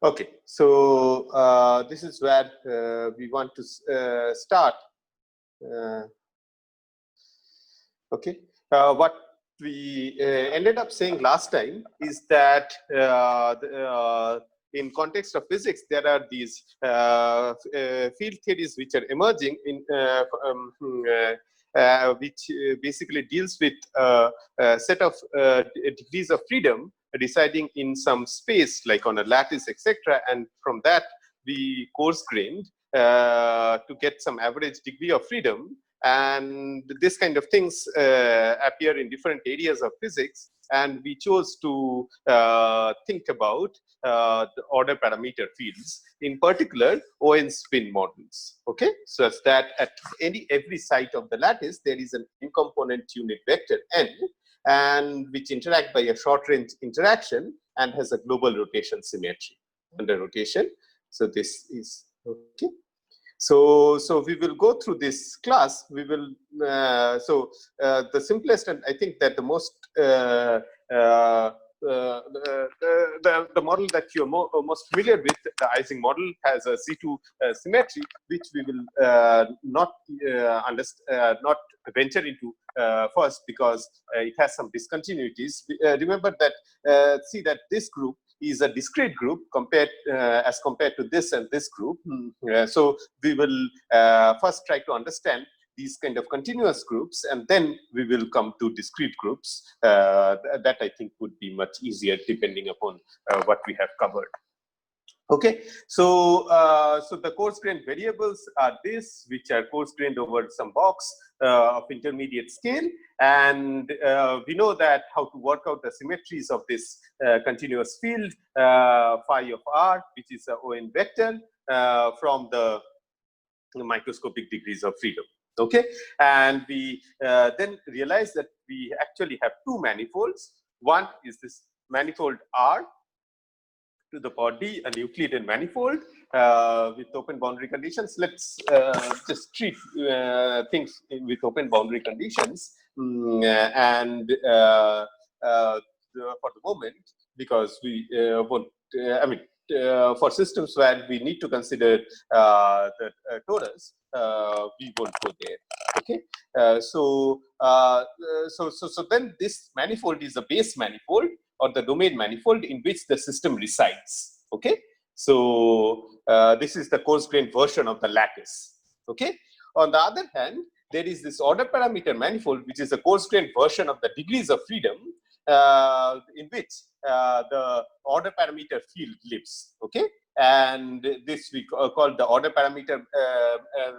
Okay, so this is where we want to start. Okay, what we ended up saying last time is that in context of physics, there are these field theories which are emerging in which basically deals with a set of degrees of freedom residing in some space, like on a lattice, etc. And from that, we coarse-grained to get some average degree of freedom. And this kind of things appear in different areas of physics. And we chose to think about the order parameter fields, in particular ON spin models. Okay, so as that at every site of the lattice there is an n-component unit vector n, and which interact by a short-range interaction and has a global rotation symmetry under rotation. So this is okay. So we will go through this class. We will the simplest, and I think that the most the model that you're most familiar with, the Ising model, has a C2 symmetry, which we will not venture into first, because it has some discontinuities. Remember that see that this group is a discrete group as compared to this and this group. So we will first try to understand these kind of continuous groups, and then we will come to discrete groups. That I think would be much easier depending upon what we have covered. Okay, so the coarse-grained variables are this, which are coarse-grained over some box of intermediate scale, and we know that how to work out the symmetries of this continuous field phi of r, which is a ON vector from the microscopic degrees of freedom. Okay, and we then realize that we actually have two manifolds. One is this manifold R to the power D, a Euclidean manifold with open boundary conditions. Let's just treat things with open boundary conditions, and for the moment, because we won't, I mean, for systems where we need to consider the torus, we won't go there. Okay, so then this manifold is a base manifold, or the domain manifold, in which the system resides. Okay, so this is the coarse-grained version of the lattice. Okay, on the other hand, there is this order parameter manifold, which is a coarse-grained version of the degrees of freedom, in which the order parameter field lives. Okay, and this we call the order parameter,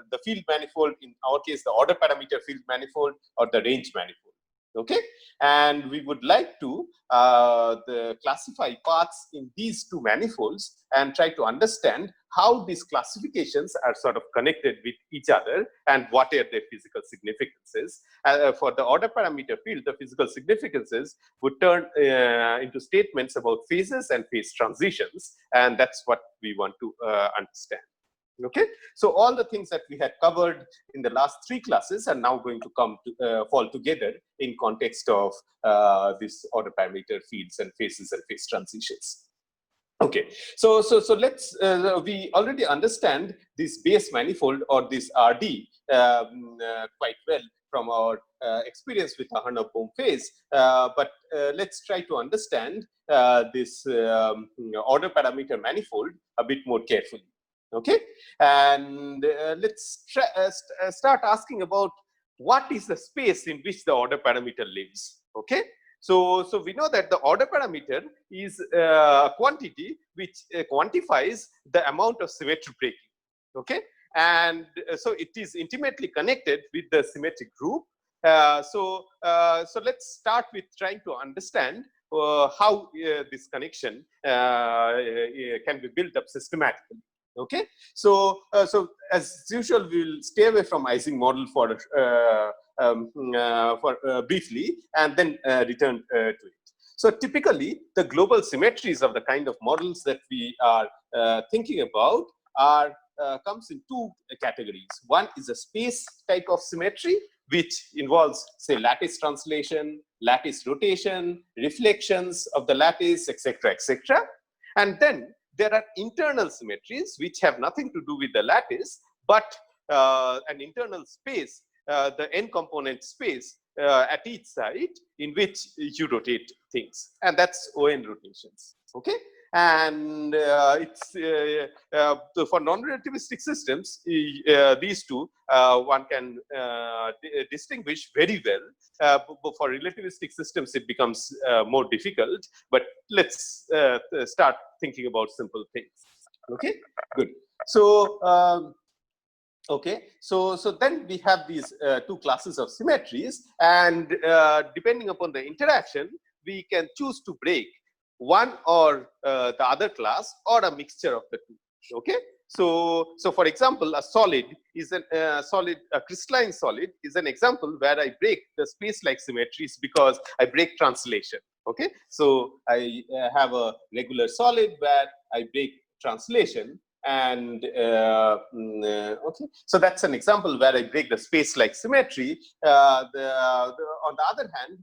the field manifold, in our case the order parameter field manifold, or the range manifold. Okay, and we would like to classify paths in these two manifolds and try to understand how these classifications are sort of connected with each other and what are their physical significances. For the order parameter field, the physical significances would turn into statements about phases and phase transitions, and that's what we want to understand. Okay, so all the things that we had covered in the last three classes are now going to come to fall together in context of this order parameter fields and phases and phase transitions. Okay, so let's we already understand this base manifold, or this RD, quite well from our experience with the Harnav-Bohm phase, but let's try to understand this order parameter manifold a bit more carefully. Okay, and let's start asking about what is the space in which the order parameter lives. Okay, so we know that the order parameter is a quantity which quantifies the amount of symmetry breaking. Okay, and so it is intimately connected with the symmetric group. So let's start with trying to understand how this connection can be built up systematically. Okay, so as usual, we'll stay away from Ising model for briefly, and then return to it. So typically, the global symmetries of the kind of models that we are thinking about are comes in two categories. One is a space type of symmetry, which involves, say, lattice translation, lattice rotation, reflections of the lattice, etc., etc. And then there are internal symmetries which have nothing to do with the lattice, but an internal space, the n component space at each side in which you rotate things, and that's ON rotations. Okay, and it's so for non-relativistic systems, these two one can distinguish very well. But for relativistic systems, it becomes more difficult. But let's start thinking about simple things. Okay, good. So. Okay, so then we have these two classes of symmetries, and depending upon the interaction, we can choose to break one or the other class or a mixture of the two. Okay, so for example, a solid is a crystalline solid is an example where I break the space-like symmetries because I break translation. Okay, so I have a regular solid where I break translation. And okay, so that's an example where I break the space-like symmetry. On the other hand,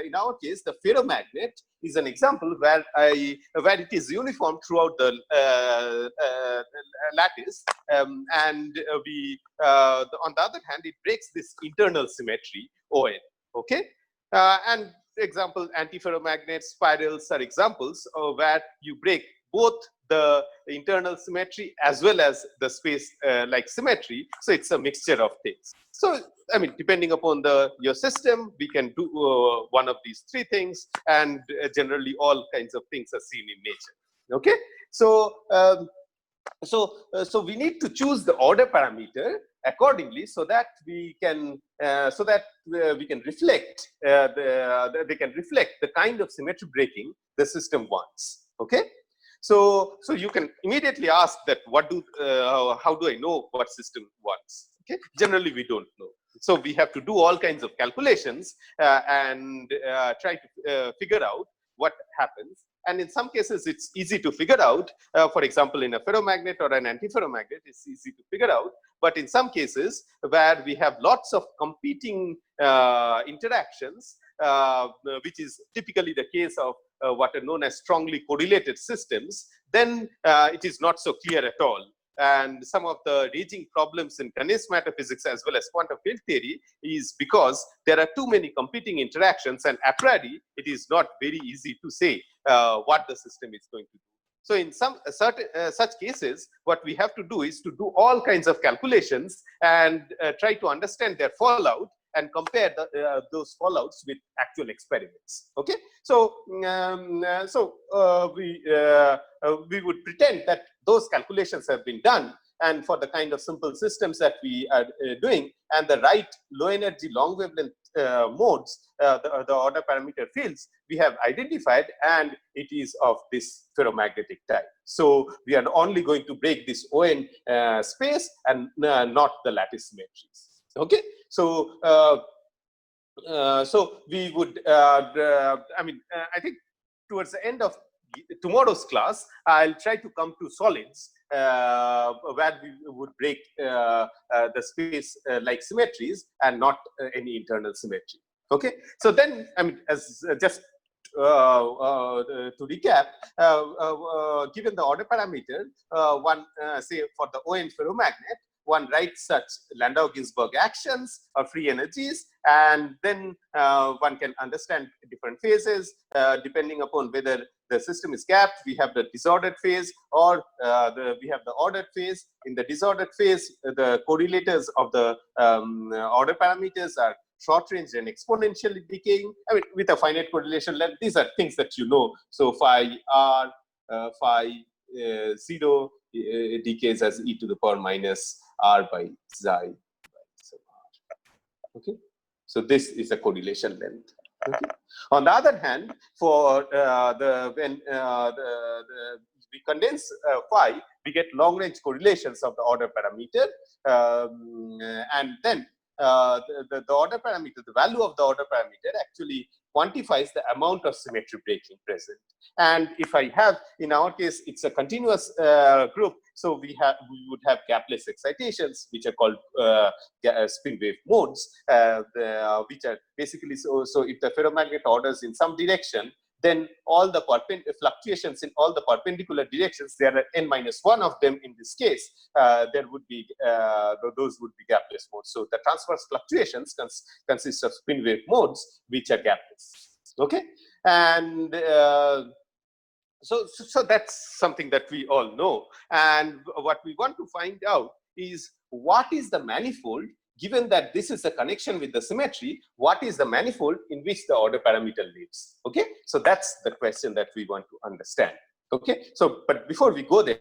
in our case, the ferromagnet is an example where it is uniform throughout the lattice, and on the other hand, it breaks this internal symmetry ON. Okay, and example, antiferromagnet spirals are examples where you break both the internal symmetry as well as the space like symmetry. So it's a mixture of things. So I mean, depending upon your system, we can do one of these three things, and generally all kinds of things are seen in nature. Okay, so so we need to choose the order parameter accordingly, so that we can reflect they can reflect the kind of symmetry breaking the system wants. Okay. So you can immediately ask that how do I know what system wants? Okay, generally we don't know. So we have to do all kinds of calculations and try to figure out what happens. And in some cases, it's easy to figure out. For example, in a ferromagnet or an antiferromagnet, it's easy to figure out. But in some cases where we have lots of competing interactions, which is typically the case of what are known as strongly correlated systems, then it is not so clear at all. And some of the raging problems in condensed matter physics as well as quantum field theory is because there are too many competing interactions, and a priori it is not very easy to say what the system is going to do. So in some such cases, what we have to do is to do all kinds of calculations and try to understand their fallout and compare those fallouts with actual experiments. Okay, so we would pretend that those calculations have been done, and for the kind of simple systems that we are doing, and the right low energy long wavelength modes, the order parameter fields we have identified, and it is of this ferromagnetic type. So we are only going to break this ON space and not the lattice symmetries. Okay, so so we would I think towards the end of tomorrow's class, I'll try to come to solids where we would break the space like symmetries and not any internal symmetry. Okay, so then I mean, as just to recap, given the order parameter, one say for the ON ferromagnet, one writes such Landau-Ginzburg actions or free energies, and then one can understand different phases depending upon whether the system is gapped. We have the disordered phase, or we have the ordered phase. In the disordered phase, the correlators of the order parameters are short range and exponentially decaying. I mean, with a finite correlation length, these are things that you know. So phi r, phi 0 decays as e to the power minus r by xi by sub r. Okay, so this is a correlation length. Okay. On the other hand, for when we condense phi, we get long range correlations of the order parameter, and then the order parameter, the value of the order parameter actually quantifies the amount of symmetry breaking present. And if I have, in our case, it's a continuous group, so we would have gapless excitations, which are called spin wave modes, which are basically so if the ferromagnet orders in some direction, then all the fluctuations in all the perpendicular directions, there are n-1 of them in this case, there would be, those would be gapless modes. So the transverse fluctuations consist of spin wave modes, which are gapless. Okay, and so that's something that we all know. And what we want to find out is what is the manifold, given that this is a connection with the symmetry, what is the manifold in which the order parameter lives? Okay, so that's the question that we want to understand. Okay, so but before we go there,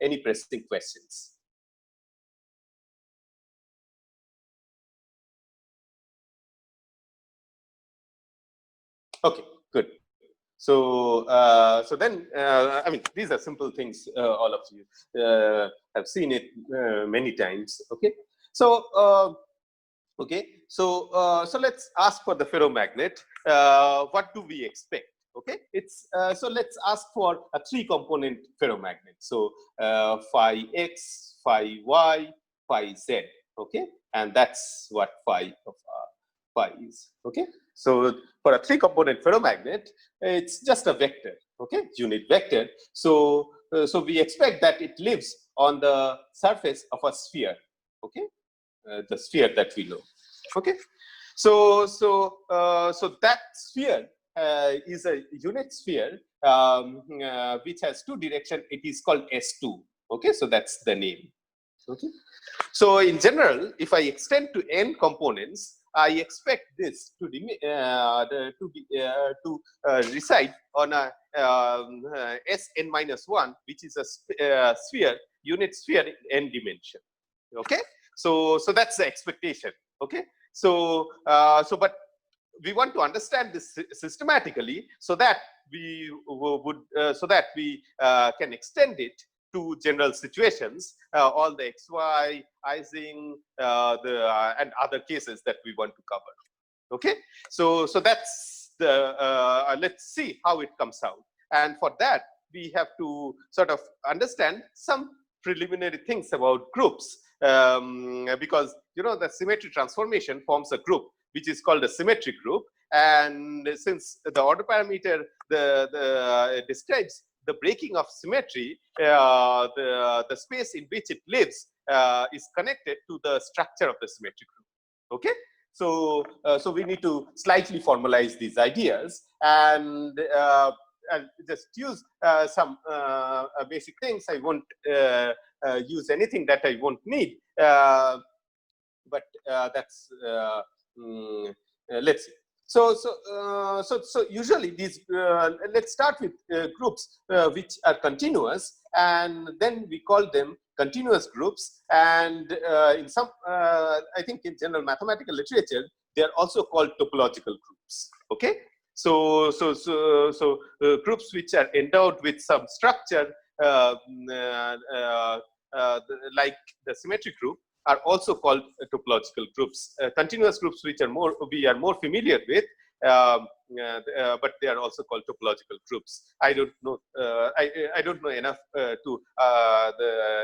any pressing questions? Okay, good. So, so then, I mean, these are simple things. All of you have seen it many times. Okay. So, okay. So, so let's ask for the ferromagnet. What do we expect? Okay. It's so let's ask for a 3-component ferromagnet. So, phi x, phi y, phi z. Okay, and that's what phi of phi is. Okay. So for a 3-component ferromagnet, it's just a vector, okay, unit vector. So, so we expect that it lives on the surface of a sphere, okay, the sphere that we know, okay. So that sphere is a unit sphere which has 2 directions. It is called S2, okay. So that's the name, okay. So in general, if I extend to n components, I expect this to reside on a Sn-1, which is a sphere, unit sphere in n dimension. Okay, so that's the expectation. Okay, so but we want to understand this systematically so that we would can extend it to general situations, all the XY, Ising, and other cases that we want to cover. Okay, so that's the let's see how it comes out. And for that, we have to sort of understand some preliminary things about groups, because you know the symmetry transformation forms a group which is called a symmetric group. And since the order parameter describes the breaking of symmetry, the space in which it lives is connected to the structure of the symmetric group. Okay, so so we need to slightly formalize these ideas and just use some basic things. I won't use anything that I won't need, but that's let's see. So usually these, let's start with groups which are continuous, and then we call them continuous groups. And in some, I think in general mathematical literature, they are also called topological groups. Okay, so groups which are endowed with some structure, like the symmetric group, are also called topological groups. Continuous groups, which are we are more familiar with, but they are also called topological groups. I don't know. I don't know enough to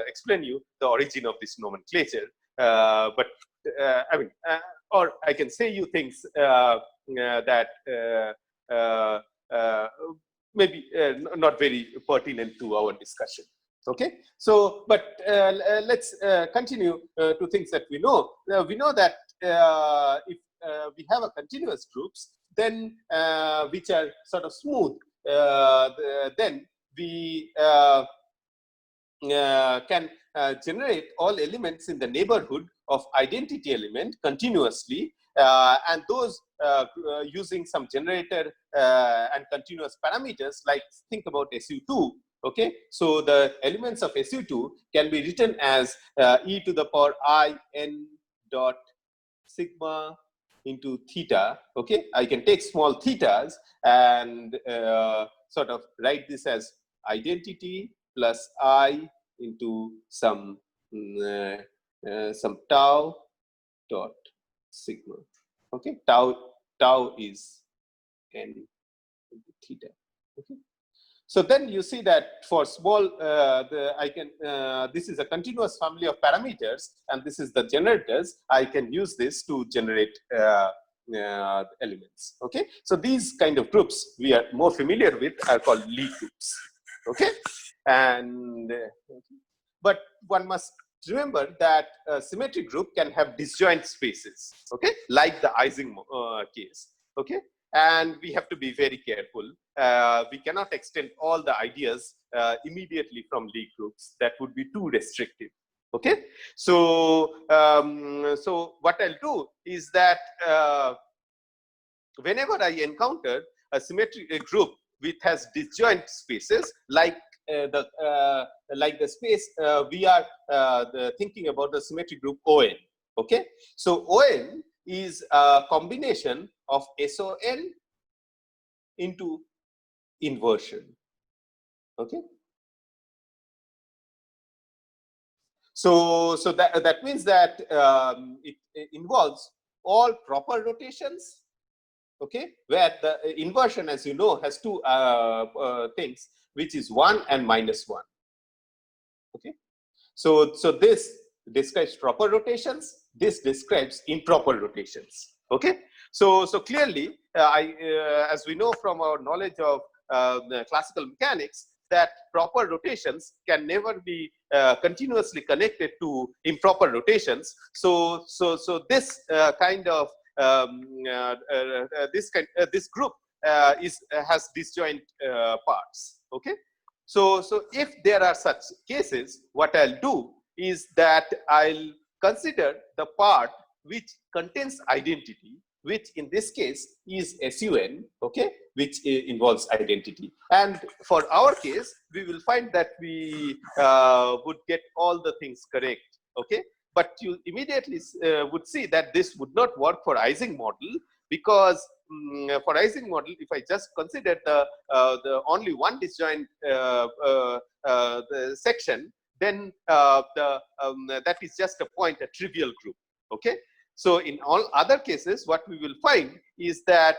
explain you the origin of this nomenclature. But I mean, or I can say you things that maybe not very pertinent to our discussion. Okay, so but let's continue to things that we know. We know that if we have a continuous groups, then which are sort of smooth, then we can generate all elements in the neighborhood of identity element continuously, and those using some generator and continuous parameters, like think about SU2. Okay, so the elements of SU2 can be written as e to the power I n dot sigma into theta. Okay, I can take small thetas and sort of write this as identity plus I into some tau dot sigma. Okay, tau is n into theta. Okay. So then you see that for small, I can, this is a continuous family of parameters, and this is the generators. I can use this to generate elements. Okay, so these kind of groups we are more familiar with are called Lie groups. Okay, and but one must remember that a symmetric group can have disjoint spaces. Okay, like the Ising case. Okay, and we have to be very careful. We cannot extend all the ideas immediately from Lie groups. That would be too restrictive. Okay, so so what I'll do is that whenever I encounter a symmetric group which has disjoint spaces, like the space we are thinking about the symmetric group ON. Okay, so ON is a combination of SON into inversion. Okay, so that means that it involves all proper rotations. Okay, where the inversion, as you know, has two things, which is 1 and -1. Okay, so this describes proper rotations, this describes improper rotations. Okay, so clearly as we know from our knowledge of the classical mechanics, that proper rotations can never be continuously connected to improper rotations. So this kind of this group has disjoint parts. Okay, so if there are such cases, what I'll do is that I'll consider the part which contains identity, which in this case is SUN, okay, which involves identity. And for our case, we will find that we would get all the things correct. Okay, but you immediately would see that this would not work for Ising model, because for Ising model, if I just consider the only one disjoint the section, then that is just a point, a trivial group. Okay, so in all other cases, what we will find is that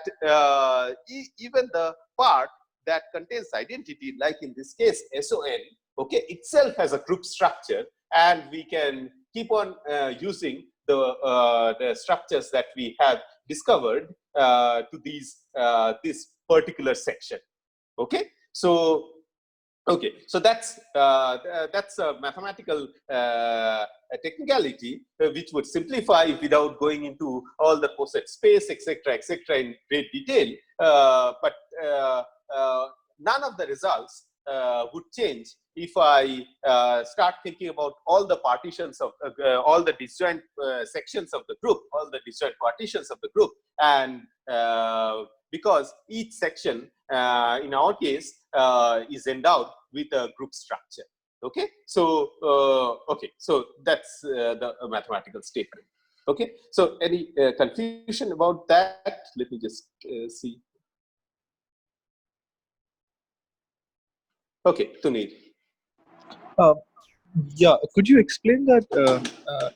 even the part that contains identity, like in this case SON, okay, itself has a group structure, and we can keep on using the structures that we have discovered to these this particular section. Okay, so okay, so that's a mathematical technicality which would simplify without going into all the Coset space, etc., in great detail. But none of the results would change if I start thinking about all the partitions of all the disjoint sections of the group, all the disjoint partitions of the group, and because each section in our case is endowed with a group structure. Okay, so okay, so that's the mathematical statement. Okay, so any confusion about that? Let me just see. Okay, Tunir. Yeah, could you explain that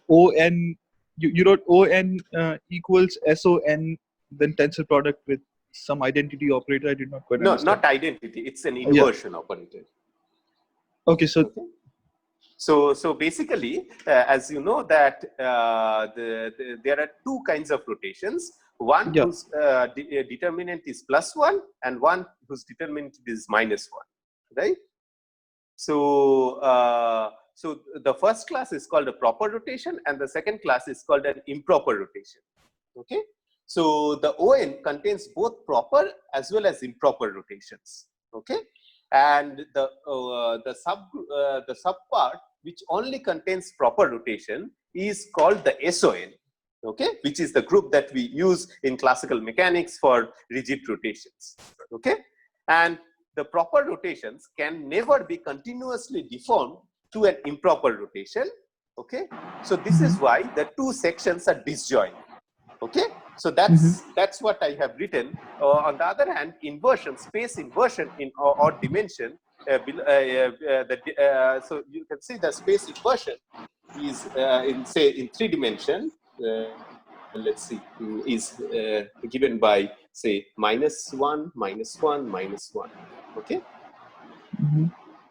ON, you wrote ON equals SON, then tensor product with some identity operator? I did not quite understand. No, not identity, it's an inversion operator. Okay, so okay. So basically, as you know that there are two kinds of rotations. One whose determinant is +1, and one whose determinant is -1, right? So so the first class is called a proper rotation, and the second class is called an improper rotation. Okay, so the ON contains both proper as well as improper rotations. Okay, and the sub part which only contains proper rotation is called the SON. Okay, which is the group that we use in classical mechanics for rigid rotations. Okay, and the proper rotations can never be continuously deformed to an improper rotation. Okay, so this is why the two sections are disjoint. Okay, so that's what I have written. On the other hand, inversion, space inversion in odd dimension, so you can see the space inversion is in, say, in 3 dimension. Let's see, is given by, say, -1, -1, -1. Okay.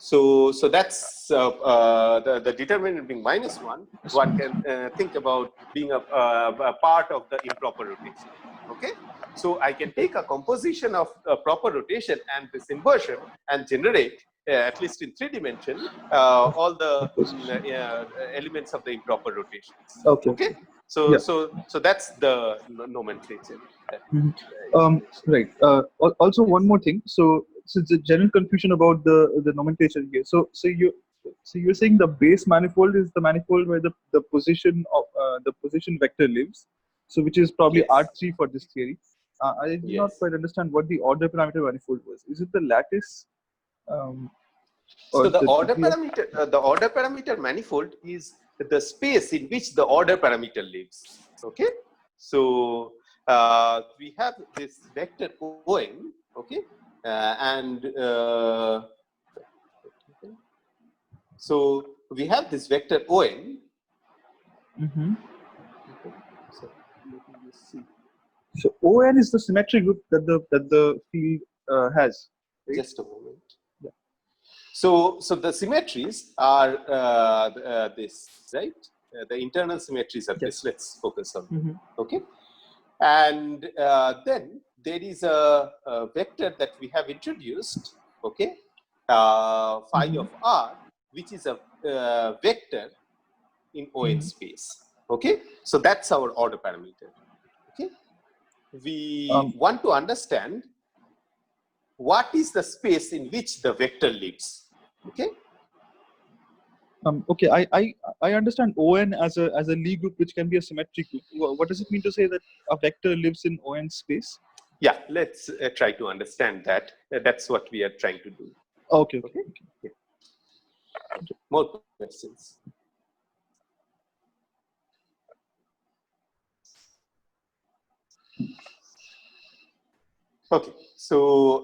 So that's the determinant being -1. One can think about being a part of the improper rotation. Okay, so I can take a composition of a proper rotation and this inversion and generate, at least in 3 dimension, all the elements of the improper rotations. Okay. Okay, so Yeah. so that's the nomenclature. Right. Also, one more thing. So it's a general confusion about the nomenclature here. So you're saying the base manifold is the manifold where the position of the position vector lives. So which is probably Yes. R3 for this theory. I did not Yes. quite understand what the order parameter manifold was. Is it the lattice? Or So the order degree of- parameter manifold is the space in which the order parameter lives. Okay, so we have this vector ON. Okay, and so we have this vector ON. Mhm. Okay. So let me just see. So ON is the symmetry group that the field has. Right? Just a moment. Yeah. So the symmetries are this, right? The internal symmetries are this. Let's focus on them. Okay, and then there is a vector that we have introduced. Okay, phi of r, which is a vector in ON space. Okay, so that's our order parameter. Okay, we want to understand what is the space in which the vector lives. Okay. Okay, I understand ON as a Lie group, which can be a symmetric group. What does it mean to say that a vector lives in ON space? Yeah, let's try to understand that. That's what we are trying to do. Okay. Yeah. More questions? Okay, so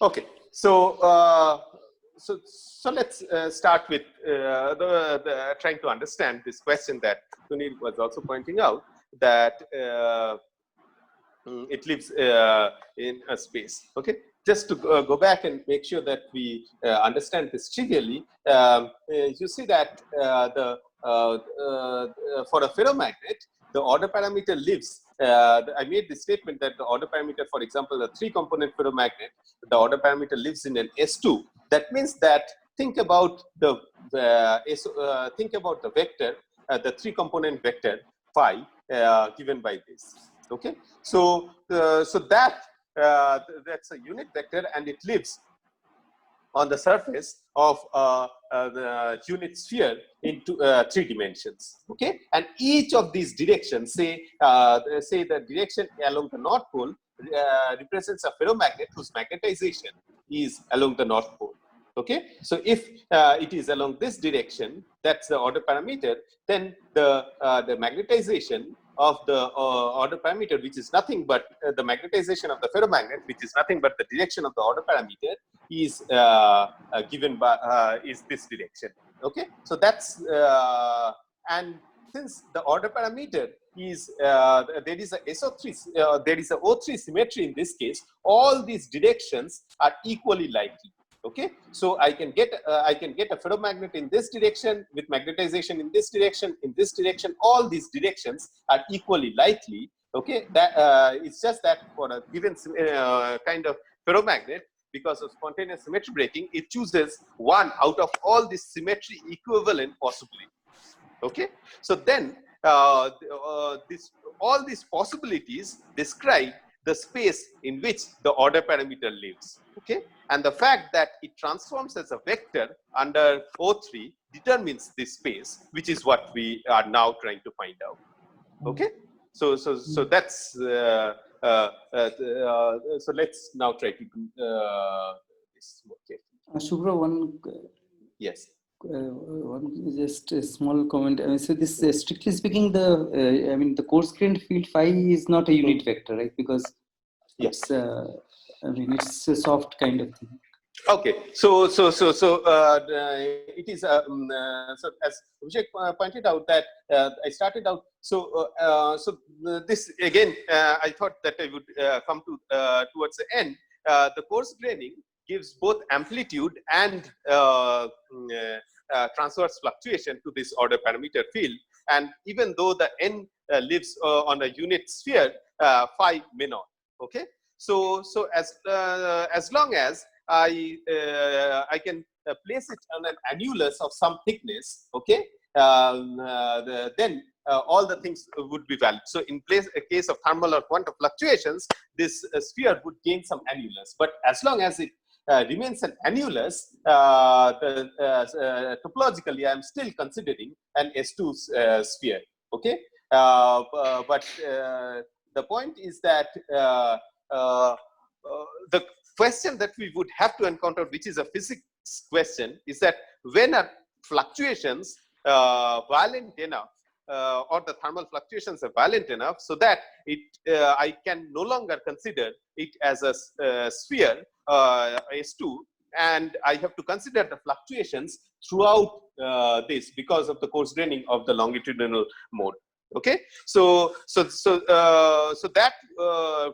okay, so so let's start with the trying to understand this question that Sunil was also pointing out, that it lives in a space. Okay, just to go back and make sure that we understand this trivially, you see that for a ferromagnet, the order parameter lives. I made the statement that the order parameter, for example, a 3-component ferromagnet, the order parameter lives in an S2. That means that think about the vector, the 3-component vector phi given by this. Okay, so that's a unit vector, and it lives on the surface of the unit sphere into 3 dimensions. Okay, and each of these directions, say the direction along the north pole represents a ferromagnet whose magnetization is along the north pole. Okay, so if it is along this direction, that's the order parameter, then the magnetization of the order parameter, which is nothing but the magnetization of the ferromagnet, which is nothing but the direction of the order parameter, is given by is this direction. Okay, so that's and since the order parameter is there is a SO3 there is a O3 symmetry in this case, all these directions are equally likely. Okay, so I can get a ferromagnet in this direction with magnetization in this direction, all these directions are equally likely. Okay, that it's just that for a given kind of ferromagnet, because of spontaneous symmetry breaking, it chooses one out of all these symmetry equivalent possibilities. Okay, so then all these possibilities describe the space in which the order parameter lives. Okay, and the fact that it transforms as a vector under O3 determines this space, which is what we are now trying to find out. Okay, so that's so let's now try to do this more carefully. Subhro, one yes. One just a small comment. I mean, so this strictly speaking, I mean the coarse-grained field phi is not a unit vector, right? Because yes, I mean it's a soft kind of thing. Okay, so it is so as Abhishek pointed out that I started out this again I thought that I would come to towards the end. The coarse graining gives both amplitude and transverse fluctuation to this order parameter field, and even though the n lives on a unit sphere, phi may not. Okay, so as long as I can place it on an annulus of some thickness, okay, then all the things would be valid. So in a case of thermal or quantum fluctuations, this sphere would gain some annulus, but as long as it remains an annulus, topologically I am still considering an S2 sphere. Okay, but the point is that the question that we would have to encounter, which is a physics question, is that when are fluctuations violent enough, or the thermal fluctuations are violent enough so that I can no longer consider it as a sphere S2, and I have to consider the fluctuations throughout this because of the coarse graining of the longitudinal mode. Okay, so that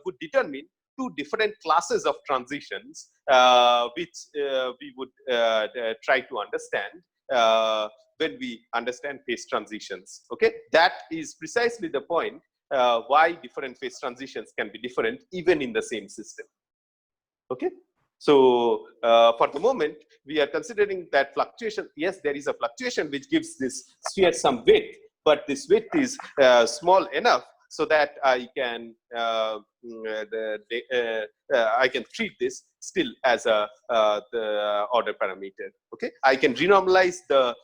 would determine two different classes of transitions, which we would try to understand when we understand phase transitions. Okay, that is precisely the point why different phase transitions can be different even in the same system. Okay, so for the moment we are considering that fluctuation. Yes, there is a fluctuation which gives this sphere some width, but this width is small enough so that I can treat this still as the order parameter. Okay, I can renormalize the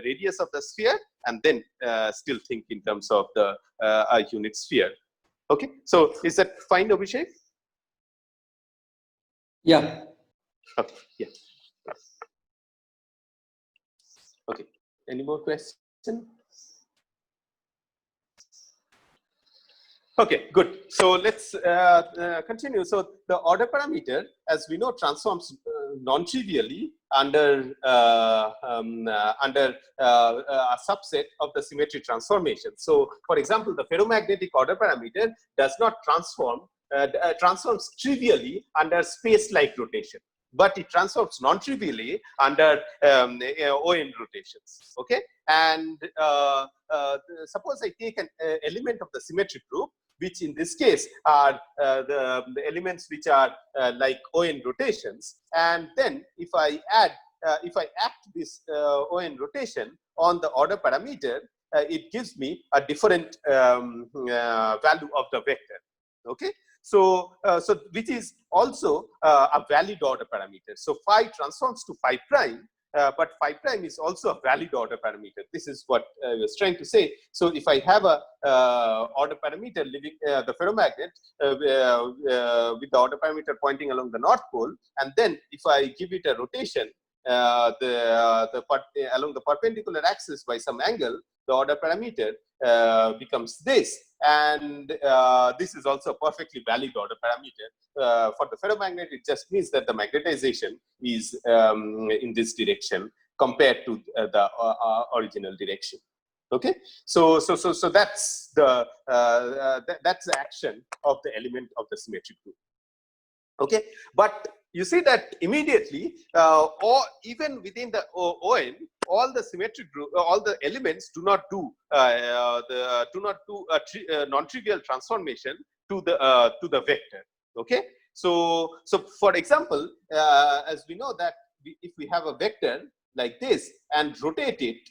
radius of the sphere and then still think in terms of the unit sphere. Okay, so is that fine, Abhishek? Yeah. Okay. Yeah. Okay. Any more questions? Okay, good. So let's continue. So the order parameter, as we know, transforms non-trivially under a subset of the symmetry transformation. So, for example, the ferromagnetic order parameter does not transforms trivially under space-like rotation, but it transforms non-trivially under ON rotations. Okay, and suppose I take an element of the symmetry group, which in this case are the elements which are like ON rotations, and then if I act this ON rotation on the order parameter, it gives me a different value of the vector. Okay, so which is also a valid order parameter. So phi transforms to phi prime, but phi prime is also a valid order parameter. This is what I was trying to say. So if I have a order parameter living the ferromagnet with the order parameter pointing along the north pole, and then if I give it a rotation along the perpendicular axis by some angle, the order parameter becomes this, and this is also a perfectly valid order parameter. For the ferromagnet, it just means that the magnetization is in this direction compared to the original direction. Okay, so that's the that's the action of the element of the symmetry group. Okay, but you see that immediately, or even within the ON, all the symmetry group, all the elements do not do non-trivial transformation to the vector. Okay, so for example, as we know that if we have a vector like this and rotate it,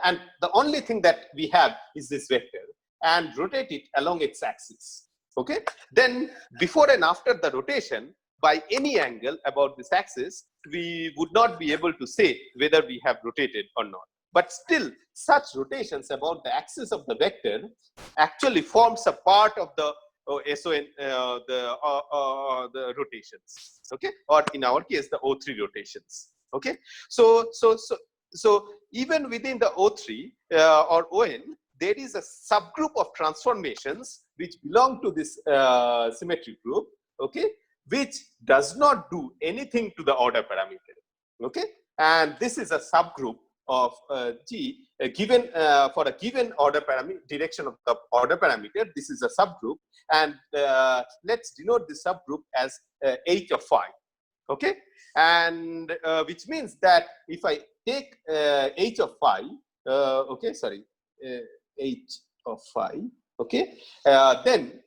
and the only thing that we have is this vector, and rotate it along its axis. Okay, then before and after the rotation, by any angle about this axis, we would not be able to say whether we have rotated or not. But still, such rotations about the axis of the vector actually forms a part of the SON, the rotations. Okay, or in our case, the O3 rotations. Okay, so even within the O3 or ON, there is a subgroup of transformations which belong to this symmetry group. Okay, which does not do anything to the order parameter. Okay, and this is a subgroup of G given for a given order parameter direction of the order parameter. This is a subgroup, and let's denote this subgroup as H of phi. Okay, and which means that if I take h of phi, okay, sorry, h of phi, okay, then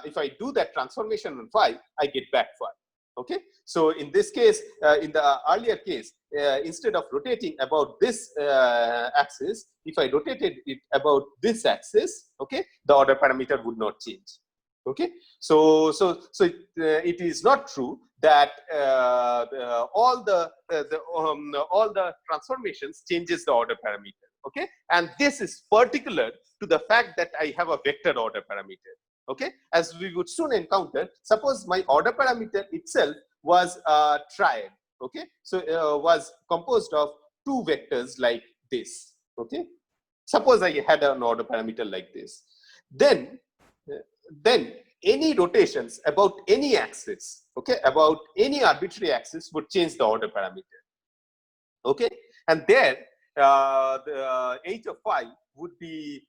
if I do that transformation on phi, I get back phi. Okay, so in this case, in the earlier case, instead of rotating about this axis, if I rotated it about this axis, okay, the order parameter would not change. Okay, so it is not true that all the transformations changes the order parameter. Okay, and this is particular to the fact that I have a vector order parameter. Okay, as we would soon encounter, suppose my order parameter itself was a triad. Okay, so was composed of two vectors like this. Okay, suppose I had an order parameter like this, then any rotations about any axis, okay, about any arbitrary axis would change the order parameter. Okay, and there the h of phi would be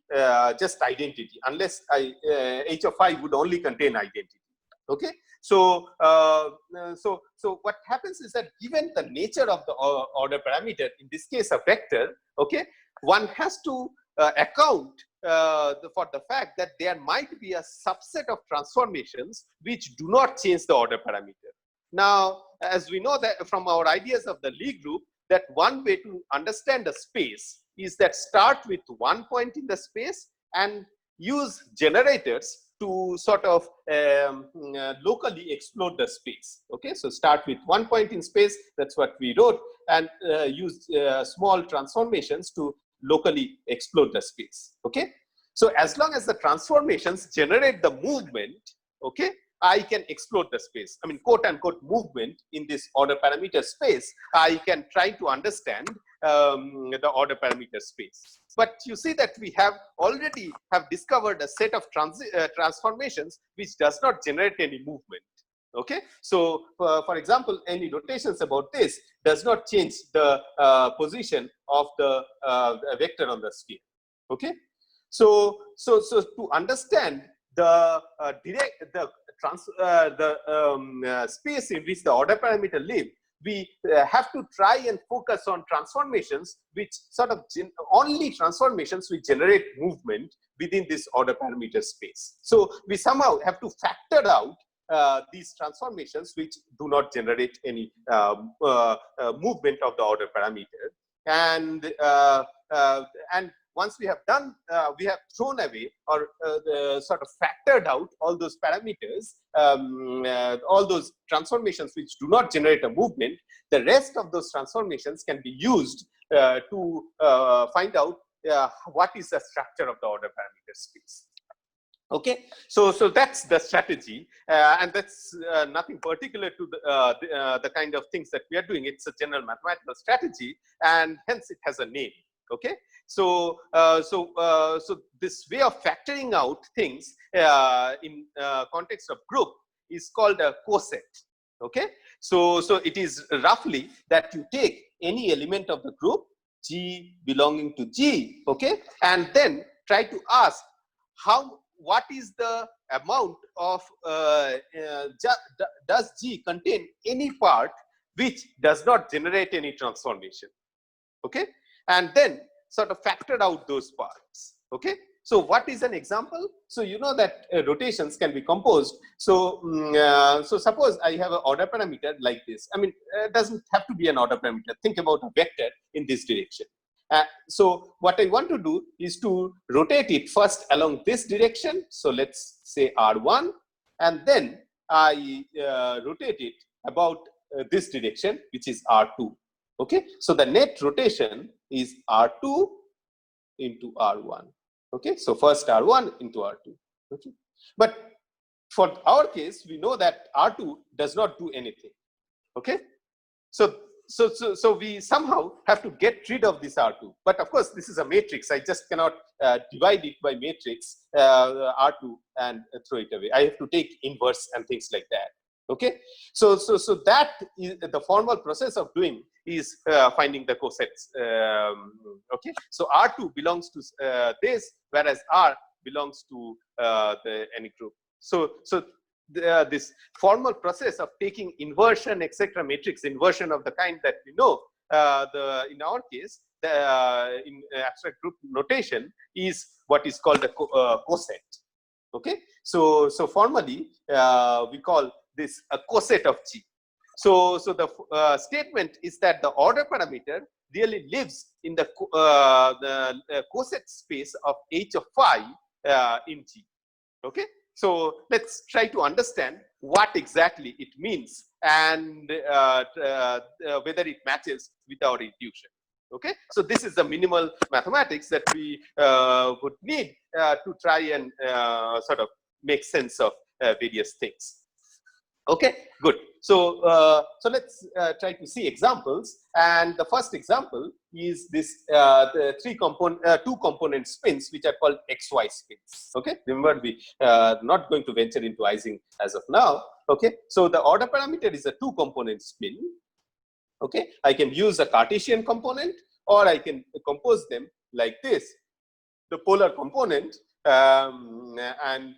just identity, unless h of phi would only contain identity. Okay, so so what happens is that given the nature of the order parameter, in this case a vector, okay, one has to account for the fact that there might be a subset of transformations which do not change the order parameter. Now, as we know that from our ideas of the Lie group, that one way to understand a space is that start with one point in the space and use generators to sort of locally explore the space. Okay, so start with one point in space, that's what we wrote, and use small transformations to locally explore the space. Okay, so as long as the transformations generate the movement, okay, I can explore the space. I mean, quote unquote movement in this order parameter space. I can try to understand the order parameter space. But you see that we have already discovered a set of transformations which does not generate any movement. Okay, so for example, any rotations about this does not change the position of the vector on the sphere. Okay, so to understand the space in which the order parameter live, we have to try and focus on transformations which sort of only transformations which generate movement within this order parameter space. So we somehow have to factor out these transformations which do not generate any movement of the order parameter, and once we have done, we have thrown away or sort of factored out all those parameters, all those transformations which do not generate a movement. The rest of those transformations can be used to find out what is the structure of the order parameter space. Okay, so that's the strategy, and that's nothing particular to the kind of things that we are doing. It's a general mathematical strategy, and hence it has a name. Okay, so this way of factoring out things in context of group is called a coset. Okay, so it is roughly that you take any element of the group G belonging to G, okay, and then try to ask what is the amount of does G contain any part which does not generate any transformation. Okay, and then sort of factor out those parts. Okay, so what is an example? So you know that rotations can be composed. So so suppose I have an order parameter like this. I mean, it doesn't have to be an order parameter. Think about a vector in this direction. So what I want to do is to rotate it first along this direction. So let's say R1, and then I rotate it about this direction, which is R2. Okay, so the net rotation is R2 into R1. Okay, so first R1 into R2. Okay, but for our case, we know that R2 does not do anything. Okay, so we somehow have to get rid of this R2. But of course, this is a matrix. I just cannot divide it by matrix R2 and throw it away. I have to take inverse and things like that. Okay, so that is the formal process of doing is finding the cosets. Okay, so R2 belongs to this, whereas R belongs to any group. So this formal process of taking inversion, etc., matrix inversion of the kind that we know, in our case, in abstract group notation is what is called a coset. Okay, so formally we call this a coset of G. So the statement is that the order parameter really lives in the coset space of H of phi in G. Okay, so let's try to understand what exactly it means and whether it matches with our intuition. Okay, so this is the minimal mathematics that we would need to try and sort of make sense of various things. Okay, good. So so let's try to see examples, and the first example is this the two component spins, which are called XY spins. Okay, remember we not going to venture into Ising as of now. Okay, so the order parameter is a two component spin. Okay, I can use a Cartesian component, or I can compose them like this: the polar component, and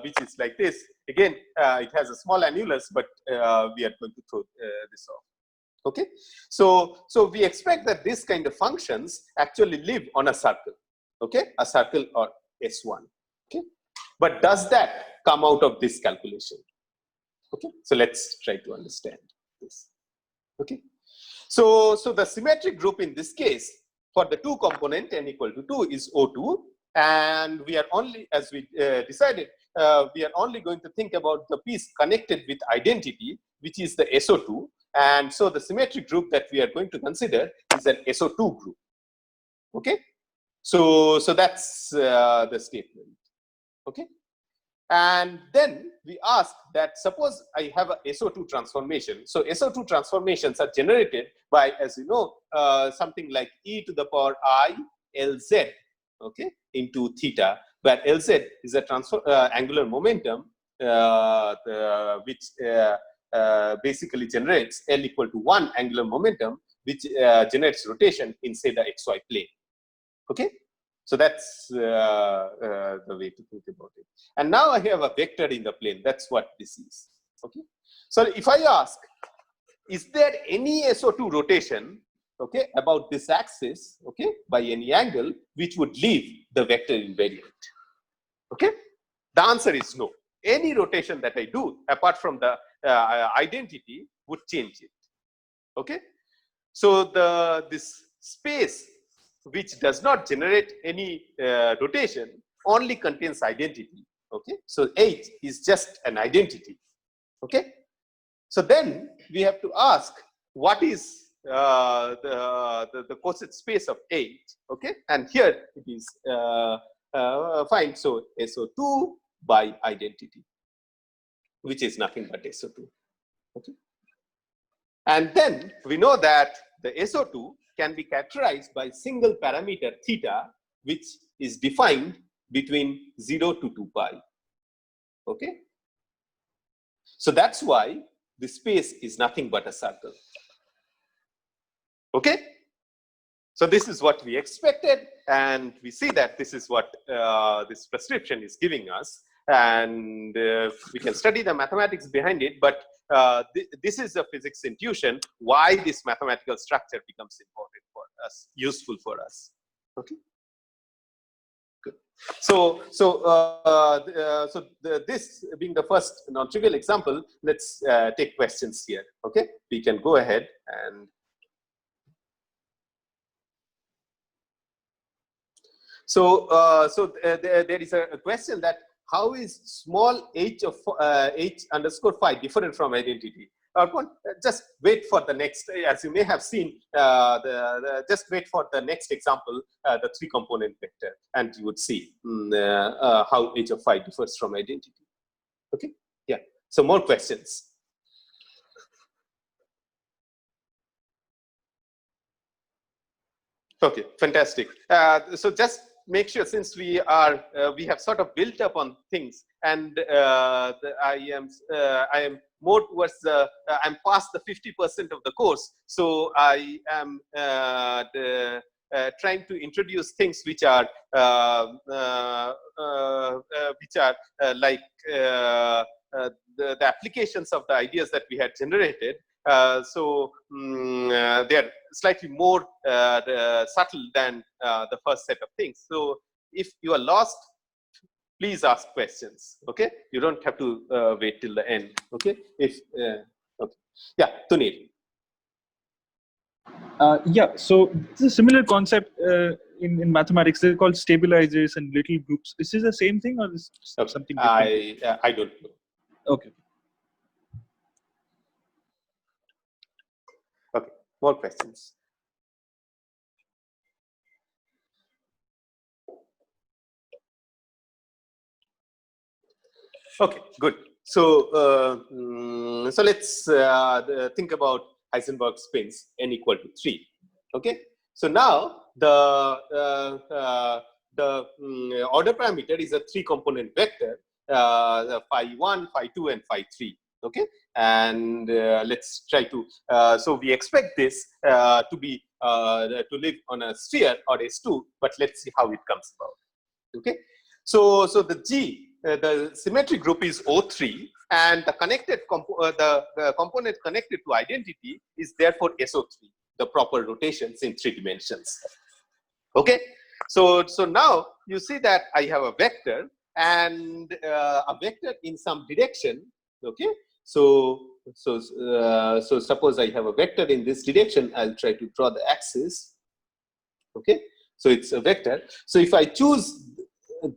which is like this. Again, it has a small annulus, but we are going to throw this off. Okay, so we expect that this kind of functions actually live on a circle. Okay, a circle or S1. Okay, but does that come out of this calculation? Okay, so let's try to understand this. Okay, so the symmetric group in this case for the two component n equal to 2 is O2, and we are only, as we decided, we are only going to think about the piece connected with identity, which is the SO2, and so the symmetric group that we are going to consider is an SO2 group. Okay, so that's the statement. Okay, and then we ask that suppose I have a SO2 transformation. So SO2 transformations are generated by, as you know, something like e to the power I Lz, okay, into theta, where Lz is a angular momentum which basically generates L equal to 1 angular momentum, which generates rotation in, say, the XY plane. Okay, so that's the way to think about it. And now I have a vector in the plane. That's what this is. Okay, so if I ask, is there any SO2 rotation, okay, about this axis, okay, by any angle, which would leave the vector invariant? Okay, the answer is no. Any rotation that I do apart from the identity would change it. Okay, so this space which does not generate any rotation only contains identity. Okay, so H is just an identity. Okay, so then we have to ask what is the Coset space of H. Okay, and here it is fine. So SO2 by identity, which is nothing but SO2. Okay, and then we know that the SO2 can be characterized by single parameter theta, which is defined between 0 to 2 pi. Okay, so that's why the space is nothing but a circle. Okay, so this is what we expected, and we see that this is what this prescription is giving us, and we can study the mathematics behind it, but this is a physics intuition why this mathematical structure becomes important for us, useful for us. Okay, good. So this being the first non-trivial example, let's take questions here. Okay, we can go ahead and. So there is a question that how is small h of h underscore phi different from identity? Just wait for the next, as you may have seen, just wait for the next example, the 3-component vector, and you would see how h of phi differs from identity. Okay, yeah. So more questions. Okay, fantastic. So just make sure, since we have sort of built up on things, and I am more towards I'm past the 50% of the course, so I am trying to introduce things which are like the applications of the ideas that we had generated. They are slightly more subtle than the first set of things. So if you are lost, please ask questions. Okay, you don't have to wait till the end. Okay, okay, yeah, Tunil. Yeah, so it's a similar concept in mathematics. They're called stabilizers and little groups. Is this the same thing or is Okay. something different? I don't know. Okay. Okay, more questions. Okay, good. So, so let's think about Heisenberg spins n equal to 3. Okay. So now the order parameter is a 3-component vector, phi 1, phi 2, and phi 3. Okay. And let's try to. So we expect this to be to live on a sphere or S2, but let's see how it comes about. Okay. So the G. The symmetry group is O3, and the connected the component connected to identity is therefore SO3, the proper rotations in 3 dimensions. Okay, so now you see that I have a vector and a vector in some direction. Okay, so suppose I have a vector in this direction. I'll try to draw the axis. Okay, so it's a vector. So if I choose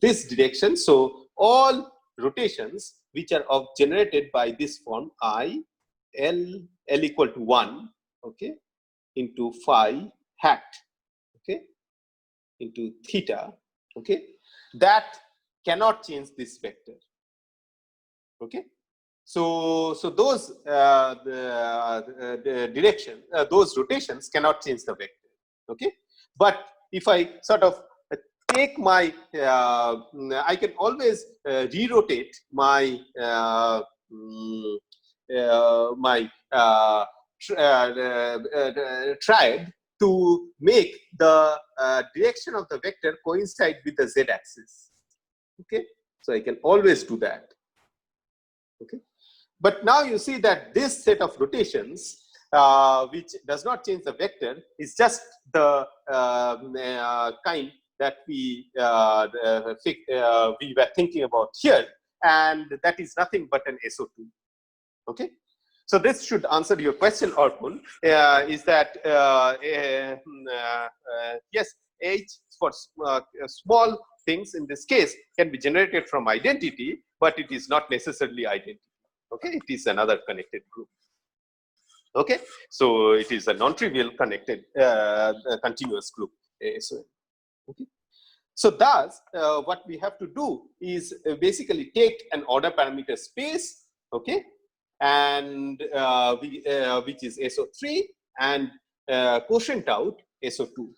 this direction, so all rotations which are generated by this form I L equal to 1, okay, into phi hat, okay, into theta, okay, that cannot change this vector. Okay, so those the direction, those rotations cannot change the vector. Okay, but if I sort of take my, I can always re-rotate my triad to make the direction of the vector coincide with the z-axis. Okay, so I can always do that. Okay, but now you see that this set of rotations, which does not change the vector, is just the kind that we were thinking about here, and that is nothing but an SO2. Okay, so this should answer your question, Arpun. Is that yes, H for small things in this case can be generated from identity, but it is not necessarily identity. Okay, it is another connected group. Okay, so it is a non-trivial connected continuous group. Okay. So thus, what we have to do is basically take an order parameter space, okay, and which is SO3, and quotient out SO2.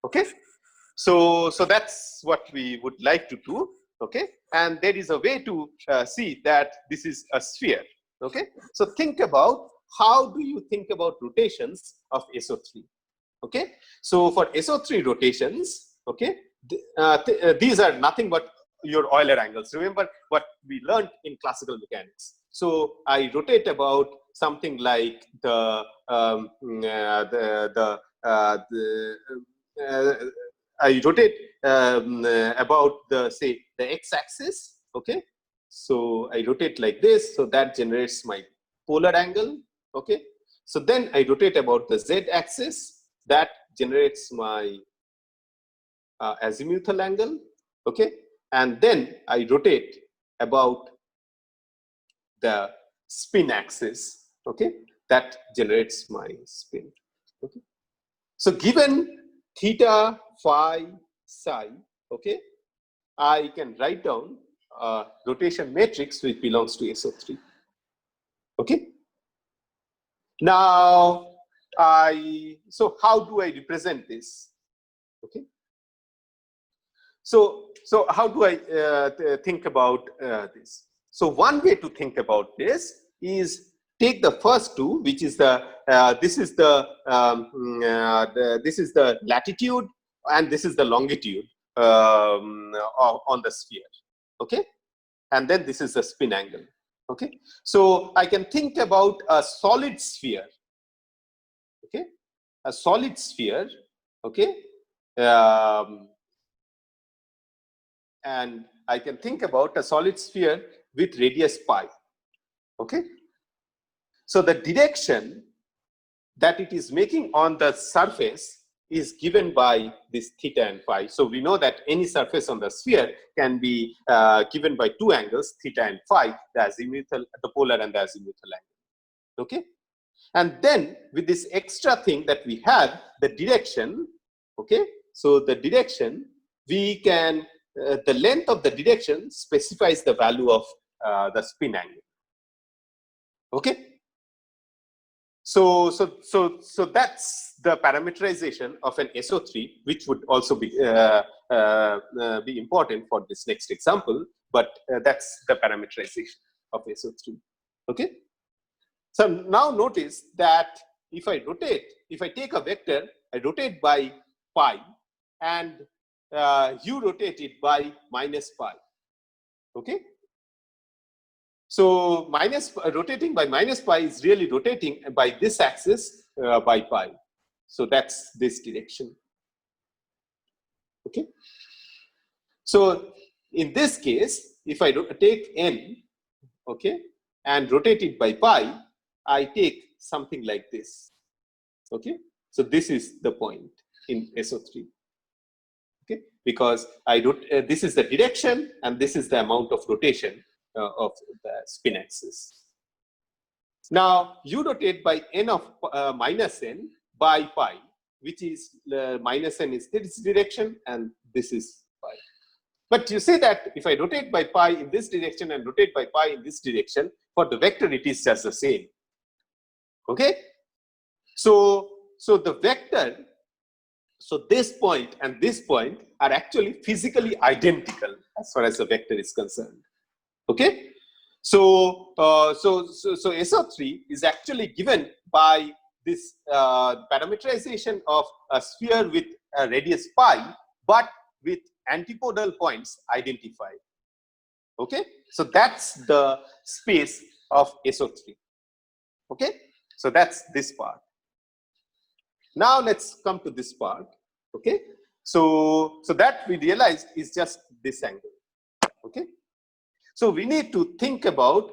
Okay, so that's what we would like to do. Okay, and there is a way to see that this is a sphere. Okay, so think about how do you think about rotations of SO3. Okay, so for SO3 rotations, okay, these are nothing but your Euler angles. Remember what we learned in classical mechanics. So I rotate about something like I rotate about the, say, the x-axis. Okay, so I rotate like this, so that generates my polar angle. Okay, so then I rotate about the z-axis, that generates my azimuthal angle. Okay, and then I rotate about the spin axis. Okay, that generates my spin. Okay, so given theta, phi, psi, okay, I can write down a rotation matrix which belongs to SO3. Okay, now so how do I represent this? Okay, so how do I think about this? So one way to think about this is take the first two, which is the this is the latitude and this is the longitude on the sphere. Okay, and then this is the spin angle. Okay, so I can think about a solid sphere. Okay, a solid sphere. Okay, and I can think about a solid sphere with radius pi. Okay, so the direction that it is making on the surface is given by this theta and phi. So we know that any surface on the sphere can be given by two angles, theta and phi, the azimuthal, the polar and the azimuthal angle. Okay, and then with this extra thing that we have, the direction. Okay, so the direction, we can the length of the direction specifies the value of the spin angle. Okay. So that's the parameterization of an SO3, which would also be important for this next example. But that's the parameterization of SO3. Okay. So now notice that if I take a vector, I rotate by pi, and you rotate it by minus pi. Okay. So rotating by minus pi is really rotating by this axis by pi. So that's this direction. Okay. So in this case, if I take n, okay, and rotate it by pi, I take something like this. Okay. So this is the point in SO3. Okay, because this is the direction and this is the amount of rotation of the spin axis. Now you rotate by n of minus n by pi, which is minus n is this direction and this is pi. But you say that if I rotate by pi in this direction and rotate by pi in this direction, for the vector it is just the same. Okay, so the vector, so this point and this point are actually physically identical as far as the vector is concerned. Okay, so SO3 is actually given by this parameterization of a sphere with a radius pi, but with antipodal points identified. Okay, so that's the space of SO3. Okay, so that's this part. Now let's come to this part. Okay, so that we realized is just this angle. Okay, so we need to think about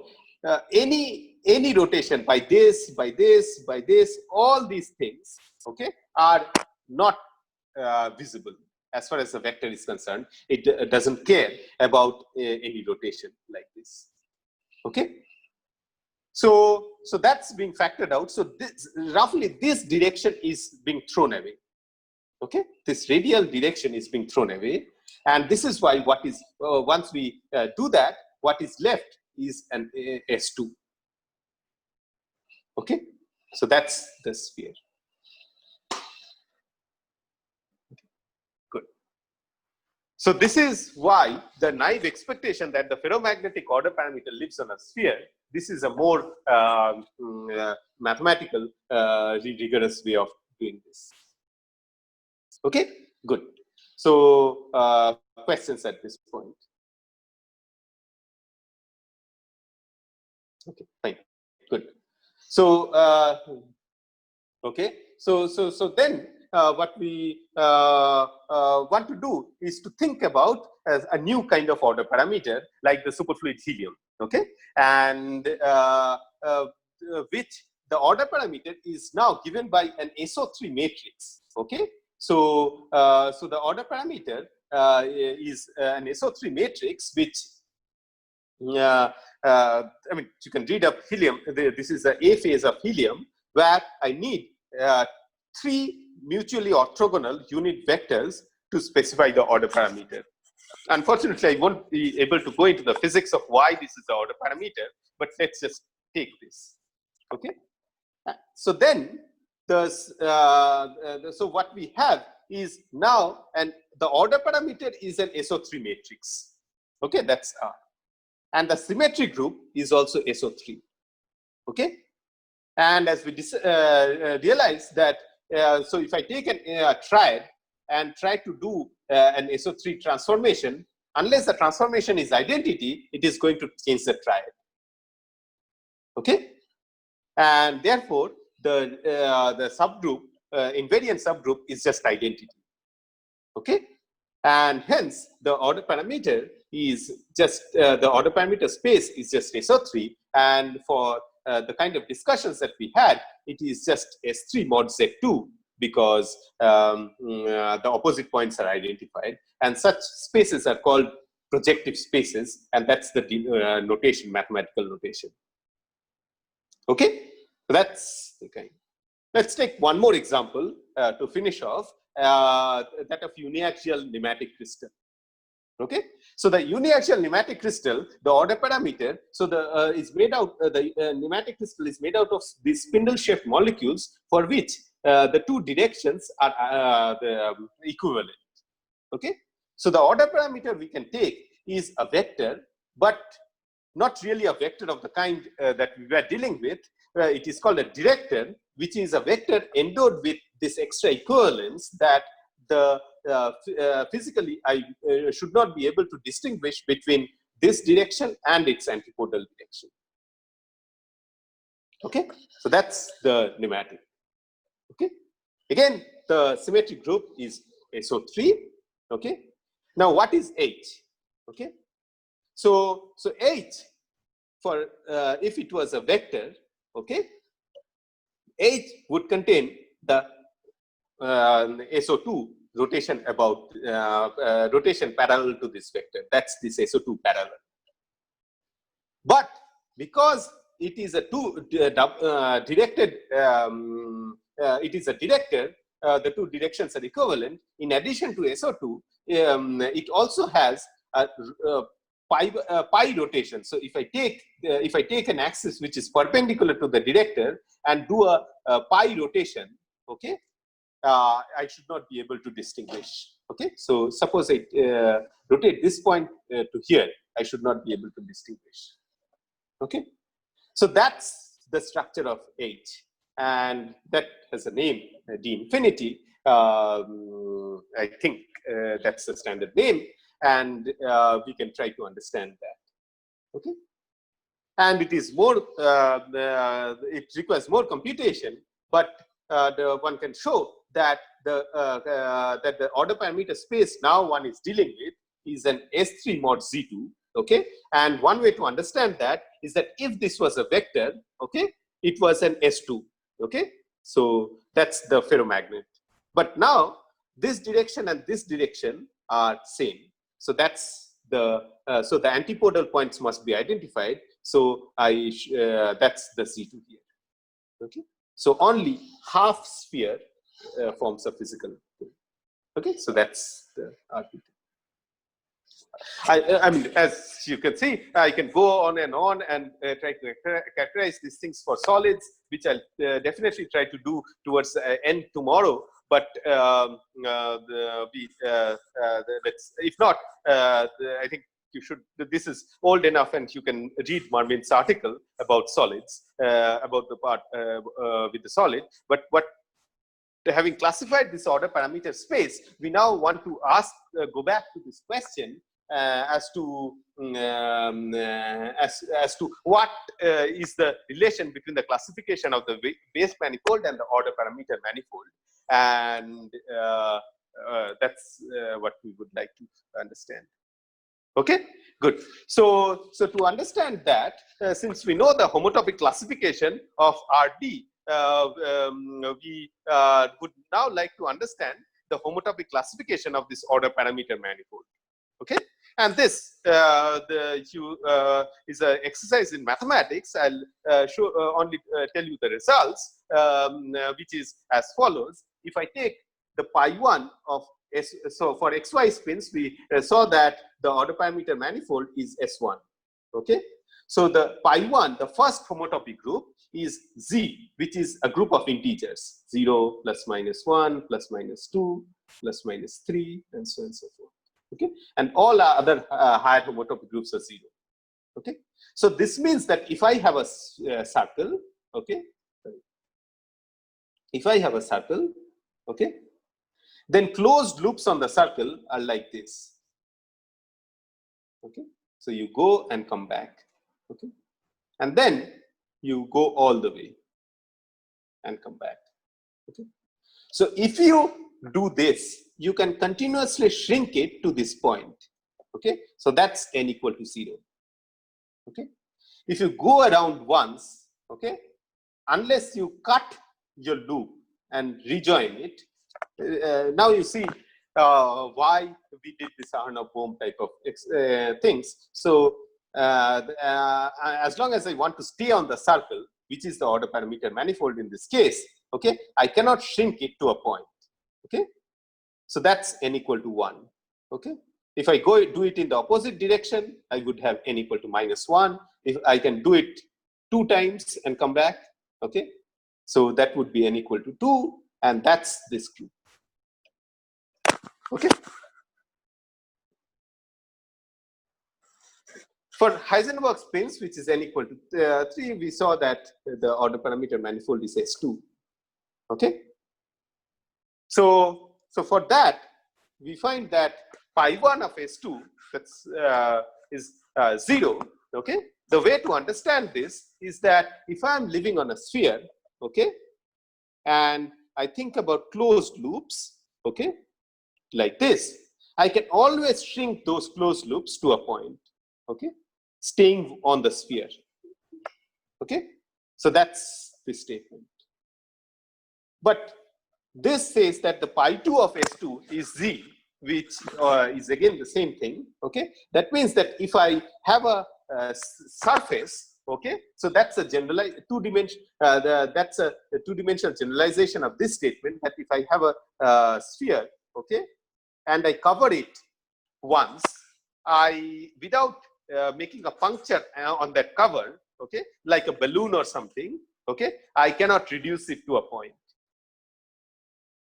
any rotation by this, by this, by this. All these things, okay, are not visible as far as the vector is concerned. It doesn't care about any rotation like this. Okay. So that's being factored out. So roughly this direction is being thrown away. Okay, this radial direction is being thrown away, and this is why what is once we do that, what is left is an S2. Okay, so that's the sphere. Okay. Good. So this is why the naive expectation that the ferromagnetic order parameter lives on a sphere. This is a more mathematical, rigorous way of doing this. Okay, good. So questions at this point? Okay, fine, good. So okay, so then what we want to do is to think about a new kind of order parameter like the superfluid helium. Okay, and which the order parameter is now given by an SO3 matrix. Okay, so the order parameter is an SO3 matrix which I mean, you can read up helium. This is the A phase of helium, where I need 3 mutually orthogonal unit vectors to specify the order parameter. Unfortunately, I won't be able to go into the physics of why this is the order parameter, but let's just take this. Okay. So then, so what we have is now, and the order parameter is an SO3 matrix. Okay, that's R. And the symmetry group is also SO3. Okay, and as we realize that, so if I take a triad and try to do an SO3 transformation, unless the transformation is identity, it is going to change the triad. Okay, and therefore the subgroup invariant subgroup is just identity. Okay, and hence the order parameter is just the order parameter space is just SO3, and for the kind of discussions that we had, it is just S3 mod Z2 because the opposite points are identified, and such spaces are called projective spaces, and that's the notation, mathematical notation. Okay, so that's the kind. Let's take one more example to finish off, that of uniaxial nematic crystal. Okay, so the uniaxial nematic crystal, the order parameter, so the is made out the nematic crystal is made out of these spindle-shaped molecules for which the two directions are equivalent. Okay, so the order parameter we can take is a vector, but not really a vector of the kind that we were dealing with. It is called a director, which is a vector endowed with this extra equivalence that the physically I should not be able to distinguish between this direction and its antipodal direction. Okay, so that's the nematic. Okay, again the symmetric group is SO3. Okay, now what is H? Okay, so H, for if it was a vector, okay, H would contain the SO2 rotation about rotation parallel to this vector. That's this SO2 parallel. But because it is a directed, it is a director, the two directions are equivalent. In addition to SO2, it also has a pi rotation. So if I take an axis which is perpendicular to the director and do a pi rotation, okay, I should not be able to distinguish. Okay, so suppose I rotate this point to here, I should not be able to distinguish. Okay, so that's the structure of H, and that has a name, D infinity. I think that's the standard name, and we can try to understand that. Okay, and it is more, it requires more computation, but one can show that the order parameter space now one is dealing with is an S3 mod Z2. Okay, and one way to understand that is that if this was a vector, okay, it was an S2. Okay, so that's the ferromagnet. But now this direction and this direction are same. So that's the so the antipodal points must be identified. So that's the Z2 here. Okay, so only half sphere forms a physical. Okay, so that's the argument. I mean, as you can see, I can go on and try to characterize these things for solids, which I'll definitely try to do towards the end tomorrow. But if not, I think you should. This is old enough, and you can read Marvin's article about solids, about the part with the solid. But what, having classified this order parameter space, we now want to ask, go back to this question as to what is the relation between the classification of the base manifold and the order parameter manifold, and that's what we would like to understand. Okay, good. So to understand that, since we know the homotopic classification of RD, we would now like to understand the homotopic classification of this order parameter manifold. Okay, and this is an exercise in mathematics. I'll only tell you the results, which is as follows. If I take the pi1 of S, so for xy spins, we saw that the order parameter manifold is S1. Okay, so the pi1, the first homotopy group, is Z, which is a group of integers, 0, plus minus 1, plus minus 2, plus minus 3, and so on and so forth. Okay, and all our other higher homotopy groups are 0. Okay, so this means that if I have a circle, okay, if I have a circle, okay, then closed loops on the circle are like this. Okay, so you go and come back. Okay, and then you go all the way and come back. Okay. So if you do this, you can continuously shrink it to this point. Okay. So that's n equal to 0. Okay. If you go around once, okay, unless you cut your loop and rejoin it, now you see why we did this Arnav-Bohm type of things. So as long as I want to stay on the circle, which is the order parameter manifold in this case, okay, I cannot shrink it to a point. Okay, so that's n equal to 1. Okay, if I go do it in the opposite direction, I would have n equal to -1. If I can do it 2 times and come back, okay, so that would be n equal to 2, and that's this group. Okay. For Heisenberg spins, which is n equal to 3, we saw that the order parameter manifold is S2. Okay. So for that, we find that pi 1 of S2 that's is 0. Okay. The way to understand this is that if I am living on a sphere, okay, and I think about closed loops, okay, like this, I can always shrink those closed loops to a point, okay, staying on the sphere. Okay, so that's the statement. But this says that the pi 2 of S2 is Z, which is again the same thing. Okay, that means that if I have a surface, okay, so that's a generalized that's a two-dimensional generalization of this statement, that if I have a sphere, okay, and I cover it once, without making a puncture on that cover, okay, like a balloon or something, okay, I cannot reduce it to a point.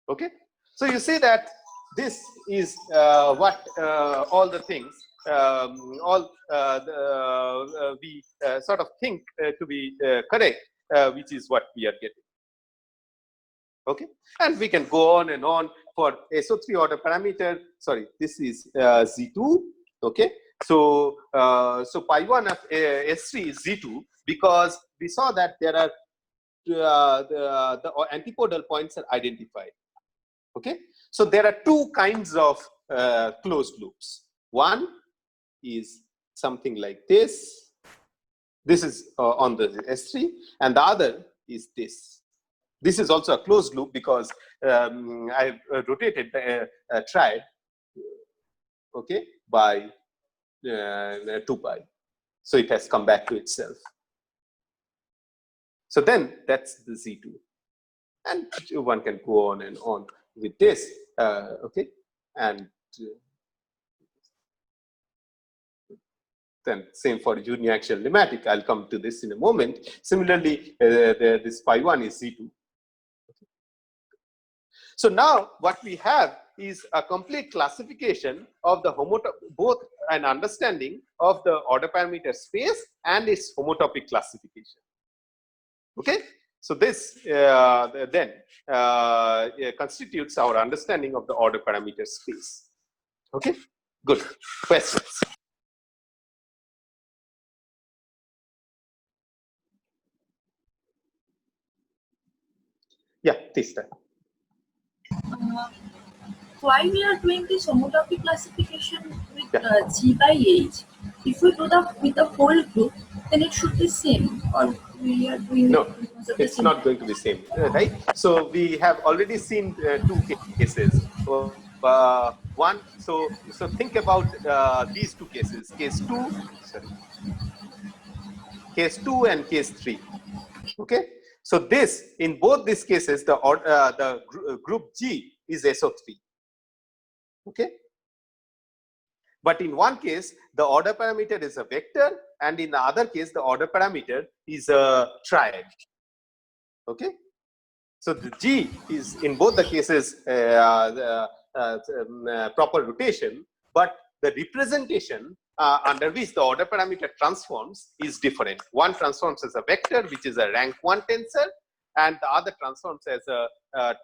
Okay, so you see that this is what all the things we sort of think to be correct, which is what we are getting. Okay, and we can go on and on for SO3 order parameter. Sorry, this is Z2. Okay, so pi 1 of S3 is Z2 because we saw that there are the antipodal points are identified. Okay, so there are 2 kinds of closed loops. One is something like this. This is on the S3, and the other is this. This is also a closed loop because I've rotated the triad, okay, by 2 pi. So it has come back to itself. So then that's the Z2. And one can go on and on with this, okay, and then same for uniaxial lemmatic. I'll come to this in a moment. Similarly, this pi 1 is Z2. Okay. So now what we have is a complete classification of the both an understanding of the order parameter space and its homotopic classification. Okay. So this then constitutes our understanding of the order parameter space. Okay, good. Questions? Yeah, this time. Why we are doing this homotopy classification with G by H? If we do that with the whole group, then it should be same. Or we are doing no, it's not going to be same, right? So we have already seen 2 cases. One, so think about these 2 cases. Case 2, sorry, case 2 and case 3. Okay. So this, in both these cases, the group G is SO3. Okay. But in one case, the order parameter is a vector, and in the other case, the order parameter is a triad. Okay. So the G is in both the cases proper rotation, but the representation under which the order parameter transforms is different. One transforms as a vector, which is a rank 1 tensor, and the other transforms as a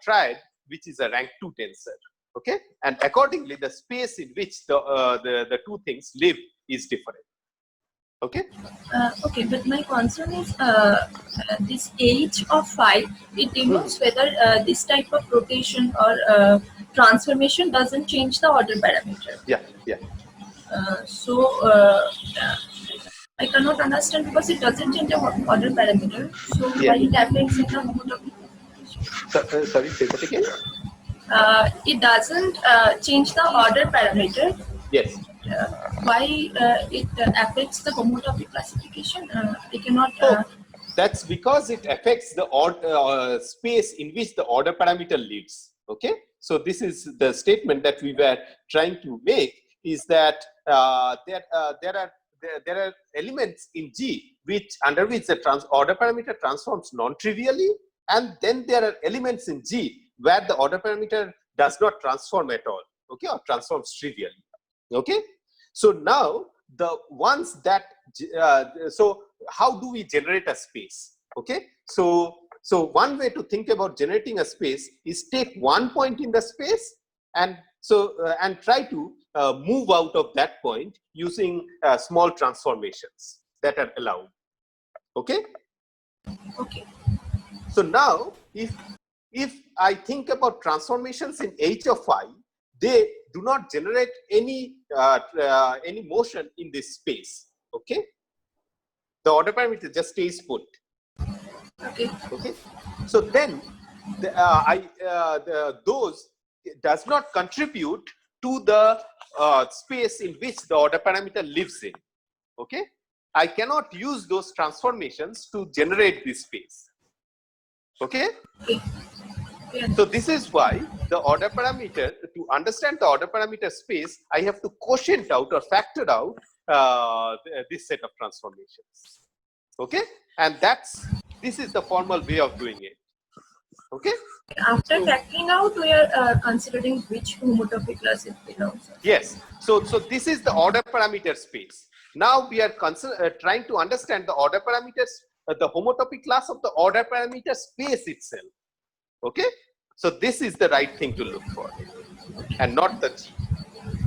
triad, which is a rank 2 tensor. Okay, and accordingly, the space in which the 2 things live is different. Okay. Okay, but my concern is this H of phi, it denotes whether this type of rotation or transformation doesn't change the order parameter. Yeah, yeah. I cannot understand because it doesn't change the order parameter. So Yeah. why it affects in the homotopy? Sorry, say that again. It doesn't change the order parameter. Yes. Why it affects the homotopy classification? I cannot. That's because it affects the space in which the order parameter lives. Okay, so this is the statement that we were trying to make, is that there are elements in G under which the order parameter transforms non-trivially, and then there are elements in G where the order parameter does not transform at all, okay, or transforms trivially. Okay, so now the ones that so how do we generate a space? Okay, so one way to think about generating a space is take one point in the space and and try to move out of that point using small transformations that are allowed. Okay. Okay. So now if I think about transformations in H of phi, they do not generate any motion in this space. Okay, the order parameter just stays put. Okay. Okay, so then those does not contribute to the space in which the order parameter lives in. Okay, I cannot use those transformations to generate this space. Okay. So this is why the order parameter, to understand the order parameter space, I have to quotient out or factor out this set of transformations. Okay, and this is the formal way of doing it. Okay. After factoring out, we are considering which homotopy class it belongs. Yes. So this is the order parameter space. Now we are trying to understand the order parameters, the homotopy class of the order parameter space itself. Okay, so this is the right thing to look for, and not the G.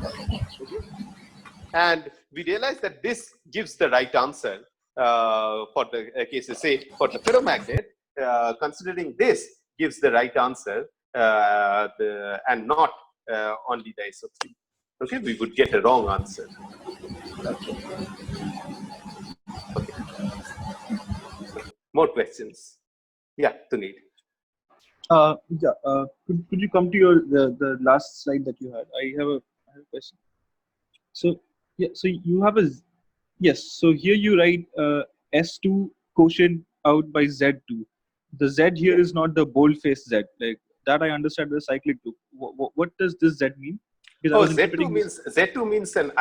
Okay? And we realize that this gives the right answer for the cases. Say for the ferromagnet, considering this gives the right answer, and not only the SO3. Okay, we would get a wrong answer. Okay. More questions? Yeah, Tunid. Could you come to your the last slide that you had? I have a question. So yeah, so you have a yes. So here you write S2 quotient out by Z2. The Z here is not the bold-faced Z. Like that, I understand the cyclic group. What does this Z mean? Oh, Z2 means an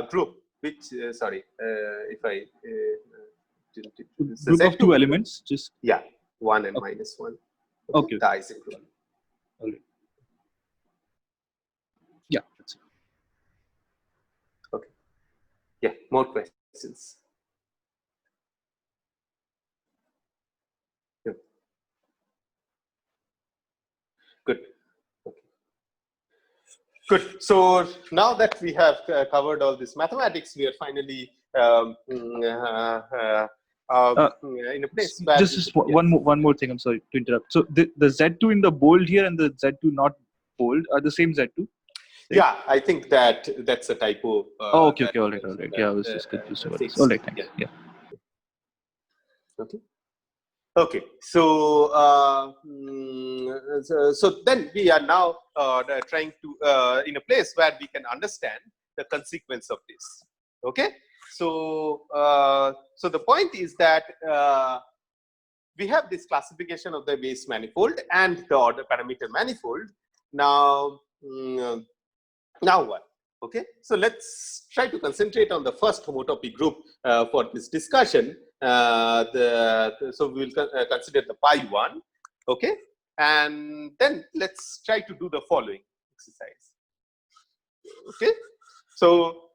group. Which sorry, if I group of two elements. Just 1 and -1. Okay. The isochrone. All right. Yeah. That's it. Okay. Yeah. More questions. Yeah. Good. Okay. Good. So now that we have covered all this mathematics, we are finally in a place where just one more thing. I'm sorry to interrupt. So the Z2 in the bold here and the Z2 not bold are the same Z2. Yeah, I think that's a typo. Okay. All right. Yeah, I was just confused about this. All right. Thanks. Yeah. Okay. Okay. So so then we are now trying to in a place where we can understand the consequence of this. Okay. So so the point is that we have this classification of the base manifold and the order parameter manifold. Now now what? Okay, so let's try to concentrate on the first homotopy group for this discussion. So we will consider the pi 1. Okay, and then let's try to do the following exercise. Okay, so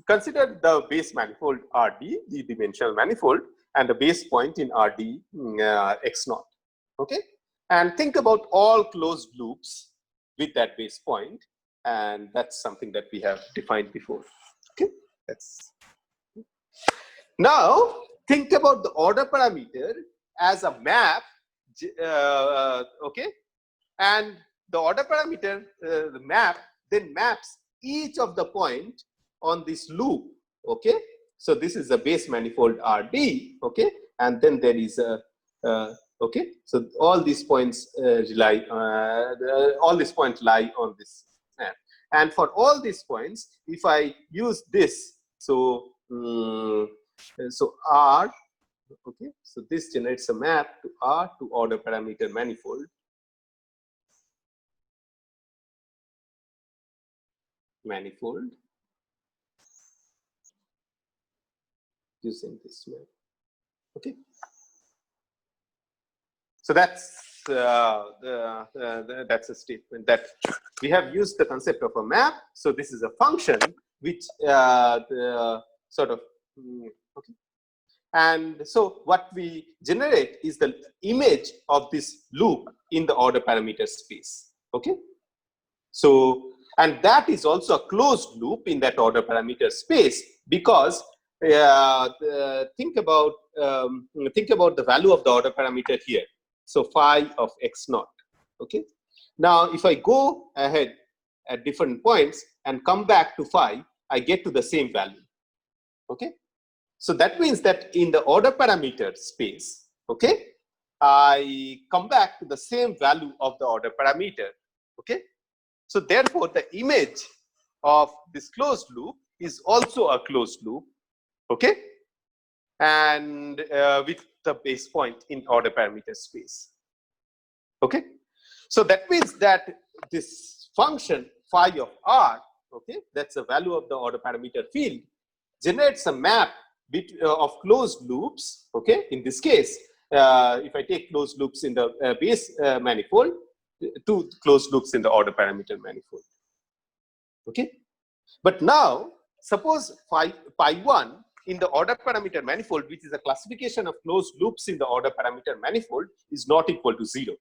consider the base manifold RD, the dimensional manifold, and the base point in RD x0. Okay, and think about all closed loops with that base point. And that's something that we have defined before. Okay, Now, think about the order parameter as a map, okay? And the order parameter, the map, then maps each of the point on this loop, okay? So this is a base manifold RD, okay? And then there is a, okay? So all these points lie on this map. And for all these points, if I use this, so so R, okay, so this generates a map to R to order parameter manifold. Using this map, okay. So that's that's a statement that we have used the concept of a map. So this is a function which sort of okay. And so what we generate is the image of this loop in the order parameter space, okay. So, and that is also a closed loop in that order parameter space, because think about the value of the order parameter here. So phi of x naught, okay. Now if I go ahead at different points and come back to phi, I get to the same value, okay. So that means that in the order parameter space, okay, I come back to the same value of the order parameter, okay. So therefore the image of this closed loop is also a closed loop, okay, and with the base point in order parameter space, okay. So that means that this function phi of R, okay, that's the value of the order parameter field, generates a map of closed loops, okay. In this case, if I take closed loops in the base manifold, two closed loops in the order parameter manifold, okay. But now suppose phi 1 in the order parameter manifold, which is a classification of closed loops in the order parameter manifold, is not equal to 0,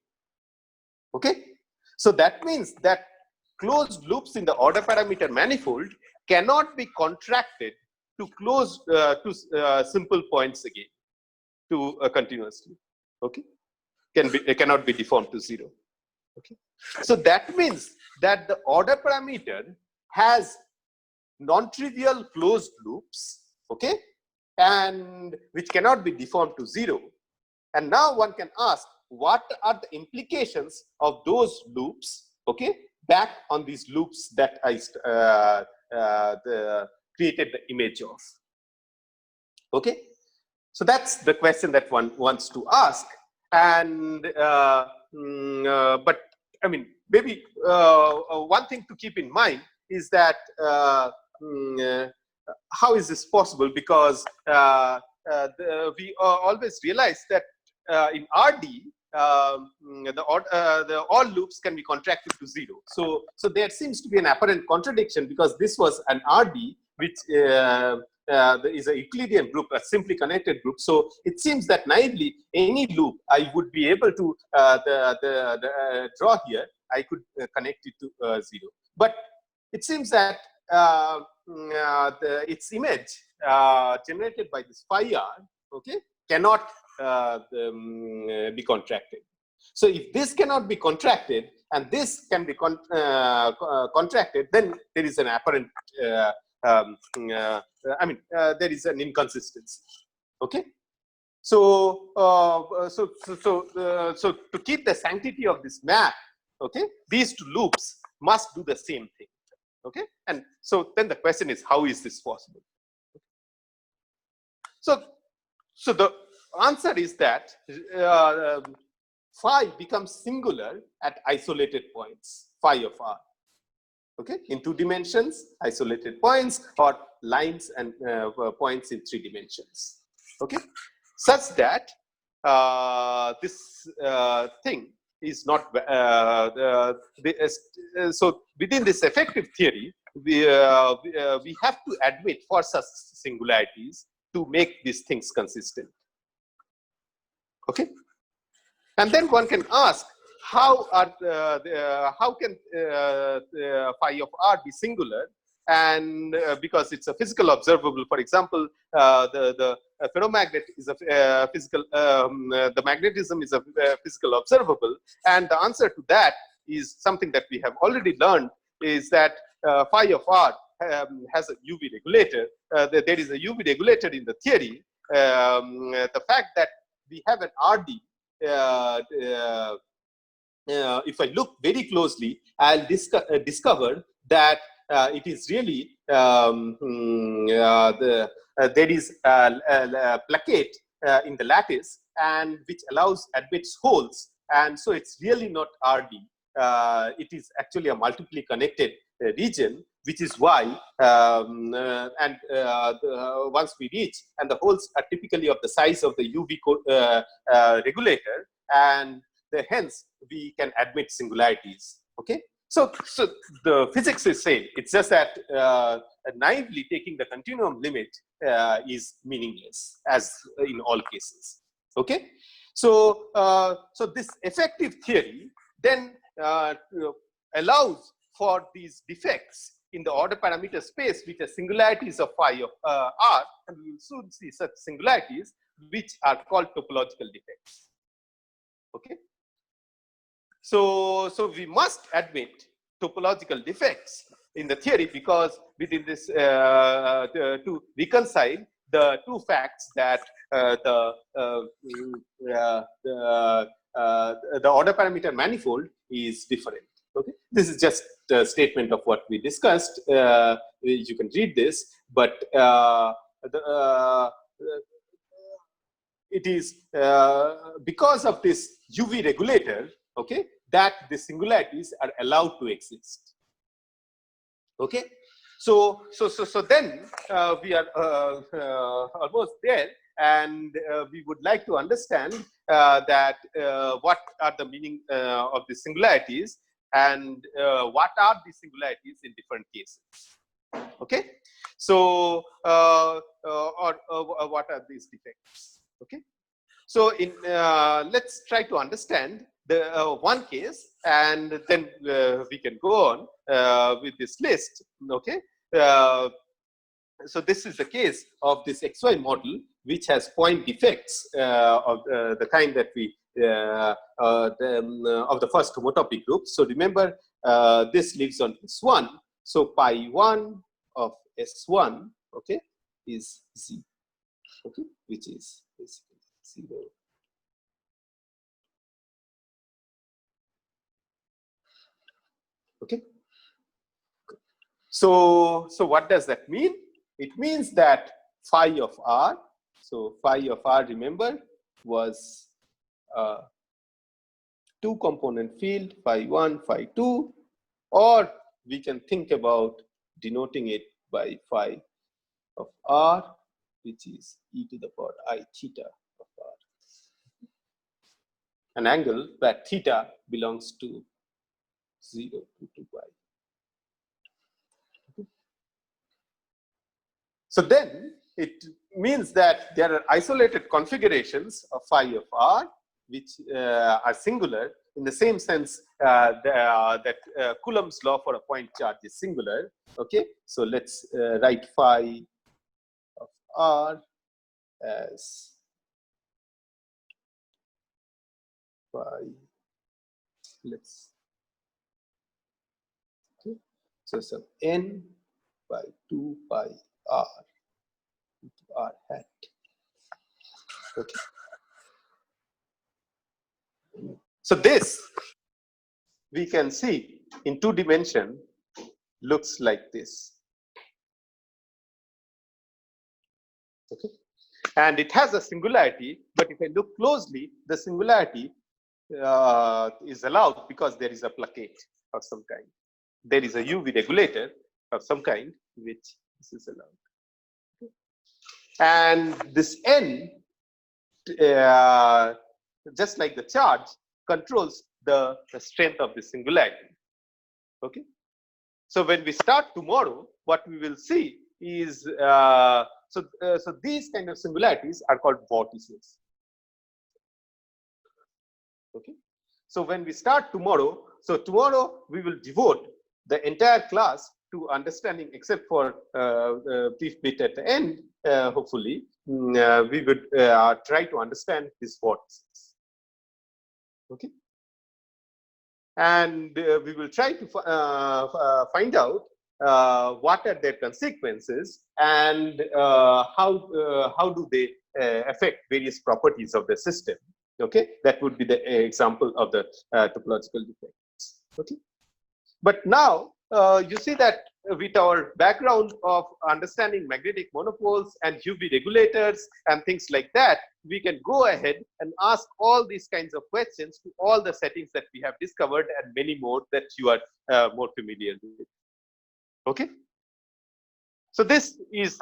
okay. So that means that closed loops in the order parameter manifold cannot be contracted to close to simple points again, to continuously, okay. Cannot be deformed to 0, okay. So that means that the order parameter has non-trivial closed loops, okay, and which cannot be deformed to 0. And now one can ask, what are the implications of those loops, okay, back on these loops that I created the image of, okay. So that's the question that one wants to ask. And but I mean, maybe one thing to keep in mind is that how is this possible? Because we always realize that in RD, all loops can be contracted to 0. So there seems to be an apparent contradiction, because this was an RD which is a Euclidean group, a simply connected group. So it seems that naively any loop I would be able to draw here, I could connect it to 0. But it seems that its image generated by this phi r, okay, cannot be contracted. So if this cannot be contracted and this can be contracted, then there is an apparent I mean, there is an inconsistency, okay. So so to keep the sanctity of this map, okay, these two loops must do the same thing, okay. And so then the question is, how is this possible? So the answer is that phi becomes singular at isolated points, phi of r, okay, in 2 dimensions, isolated points, or lines and points in 3 dimensions, okay, such that this thing is not so within this effective theory, we have to admit for such singularities to make these things consistent, okay. And then one can ask, how can phi of r be singular? And because it's a physical observable, for example, the ferromagnet is a physical, the magnetism is a physical observable, and the answer to that is something that we have already learned, is that phi of r has a UV regulator. There is a UV regulator in the theory. The fact that we have an RD, if I look very closely, I'll discover that it is really there is a plaquette in the lattice, and which admits holes, and so it's really not RD. It is actually a multiply connected region, which is why once we reach, and the holes are typically of the size of the UV regulator, and hence we can admit singularities. Okay, so the physics is same. It's just that naively taking the continuum limit is meaningless, as in all cases. Okay, so so this effective theory then allows for these defects in the order parameter space, which are singularities of phi of r, and we will soon see such singularities, which are called topological defects. Okay, so we must admit topological defects in the theory, because within this to reconcile the two facts that the order parameter manifold is different. Okay, this is just a statement of what we discussed. You can read this, but it is because of this UV regulator, okay, that the singularities are allowed to exist. Okay, so then we are almost there, and we would like to understand that what are the meaning of the singularities, and what are the singularities in different cases. Okay, so what are these defects? Okay, so in let's try to understand the one case, and then we can go on with this list. Okay, so this is the case of this XY model, which has point defects of the kind that we of the first homotopy group. So remember, this lives on S1. So pi 1 of S1, okay, is Z, okay, which is 0. Okay. So what does that mean? It means that phi of r, so phi of r, remember, was a two-component field, phi 1, phi 2, or we can think about denoting it by phi of r, which is e to the power I theta of r, an angle where theta belongs to 0 to 2 pi. So then it means that there are isolated configurations of phi of r, which are singular, in the same sense that Coulomb's law for a point charge is singular. Okay, so let's write phi of r as phi. Let's okay. So sub n by 2 pi r into r hat. Okay. So this we can see in 2 dimension looks like this. Okay, and it has a singularity, but if I look closely, the singularity is allowed because there is a plaquette of some kind. There is a UV regulator of some kind, which this is allowed. Okay. And this n, just like the charge, controls the strength of the singularity. Okay, so when we start tomorrow, what we will see is so these kind of singularities are called vortices. Okay, so when we start tomorrow, so tomorrow we will devote the entire class to understanding, except for brief bit at the end, hopefully, we would try to understand these vortices. Okay, and we will try to find out what are their consequences and how do they affect various properties of the system. Okay, that would be the example of the topological defects. Okay, but now you see that with our background of understanding magnetic monopoles and UV regulators and things like that, we can go ahead and ask all these kinds of questions to all the settings that we have discovered and many more that you are more familiar with. Okay, so this is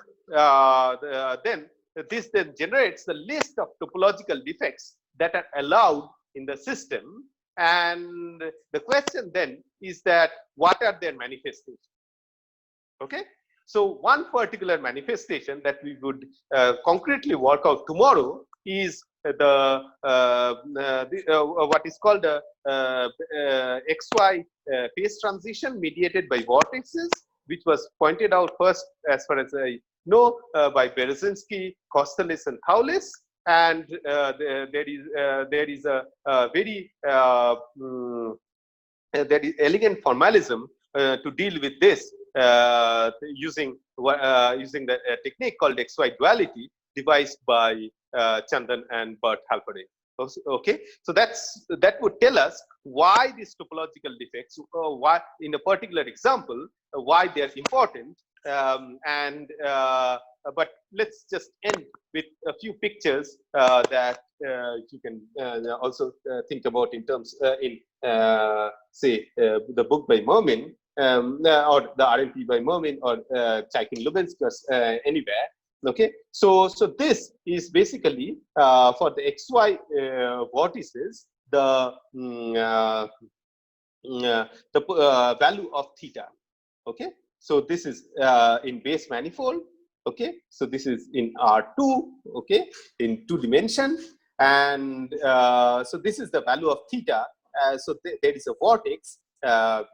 this then generates the list of topological defects that are allowed in the system, and the question then is that what are their manifestations? Okay, so one particular manifestation that we would concretely work out tomorrow is what is called the XY phase transition mediated by vortices, which was pointed out first, as far as I know, by Berezinski, Kostelis, and Thouless. And there is a very there is elegant formalism to deal with this using the technique called XY duality devised by Chandan and Bert Halperin. Okay, so that would tell us why these topological defects, why in a particular example, why they are important. But let's just end with a few pictures that you can also think about in terms say the book by Mermin, or the RLP by Mermin, or Chaikin-Lubensky, anywhere. Okay, so this is basically for the XY vortices, the value of theta. Okay, so this is in base manifold. Okay, so this is in R2. Okay, in 2 dimension, and so this is the value of theta. So there is a vortex at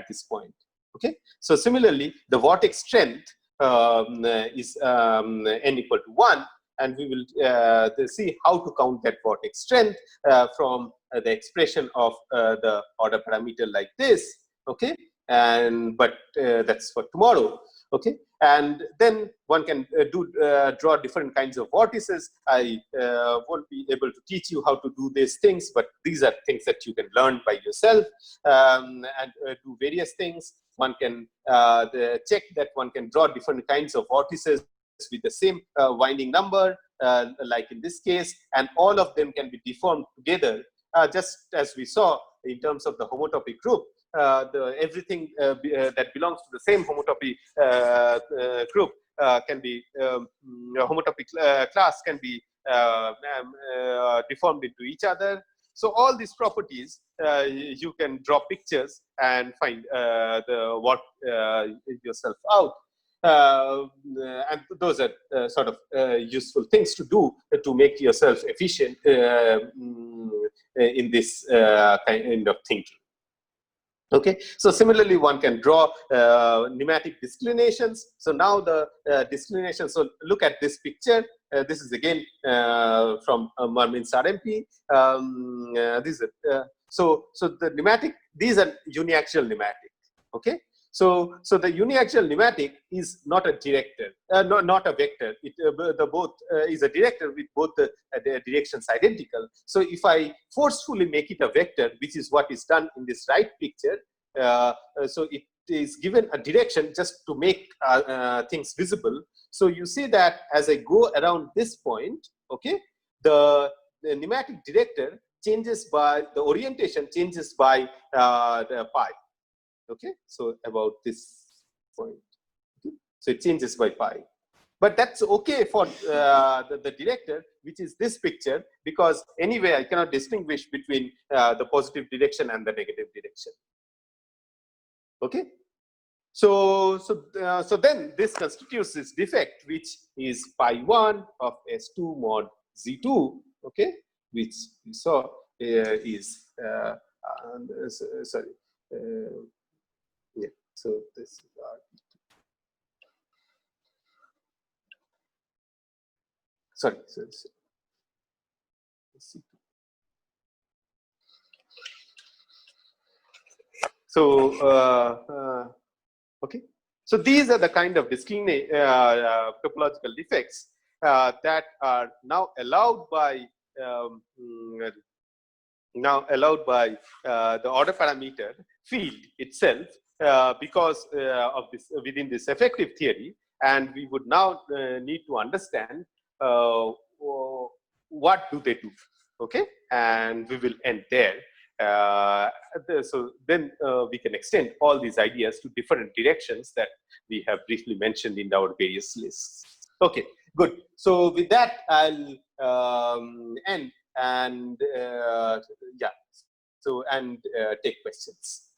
this point. Okay, so similarly, the vortex strength is n equal to 1, and we will see how to count that vortex strength from the expression of the order parameter like this. Okay, and but that's for tomorrow. Okay, and then one can draw different kinds of vortices. I won't be able to teach you how to do these things, but these are things that you can learn by yourself and do various things. One can check that one can draw different kinds of vortices with the same winding number, like in this case, and all of them can be deformed together, just as we saw in terms of the homotopy group. Everything that belongs to the same homotopy group can be homotopy class can be deformed into each other. So all these properties you can draw pictures and find what yourself out. And those are sort of useful things to do to make yourself efficient in this kind of thinking. Okay, so similarly, one can draw nematic disclinations. So now the disclination. So look at this picture. This is again from Mermin's RMP. So the nematic. These are uniaxial nematic. Okay. So the uniaxial nematic is not a director, not a vector. The both is a director with both the directions identical. So if I forcefully make it a vector, which is what is done in this right picture, so it is given a direction just to make things visible. So you see that as I go around this point, okay, the nematic director changes by the orientation changes by the pi. Okay, so about this point. Okay. So it changes by pi, but that's okay for the director, which is this picture, because anyway I cannot distinguish between the positive direction and the negative direction. Okay, so then this constitutes this defect, which is pi 1 of S2 mod Z2. Okay, which we saw is sorry. Yeah, so this is sorry. Let's see. So, okay. So these are the kind of topological defects that are now allowed by the order parameter field itself because of this within this effective theory, and we would now need to understand what do they do. Okay, and we will end there. So then we can extend all these ideas to different directions that we have briefly mentioned in our various lists. Okay, good. So with that, I'll end and yeah. So and take questions.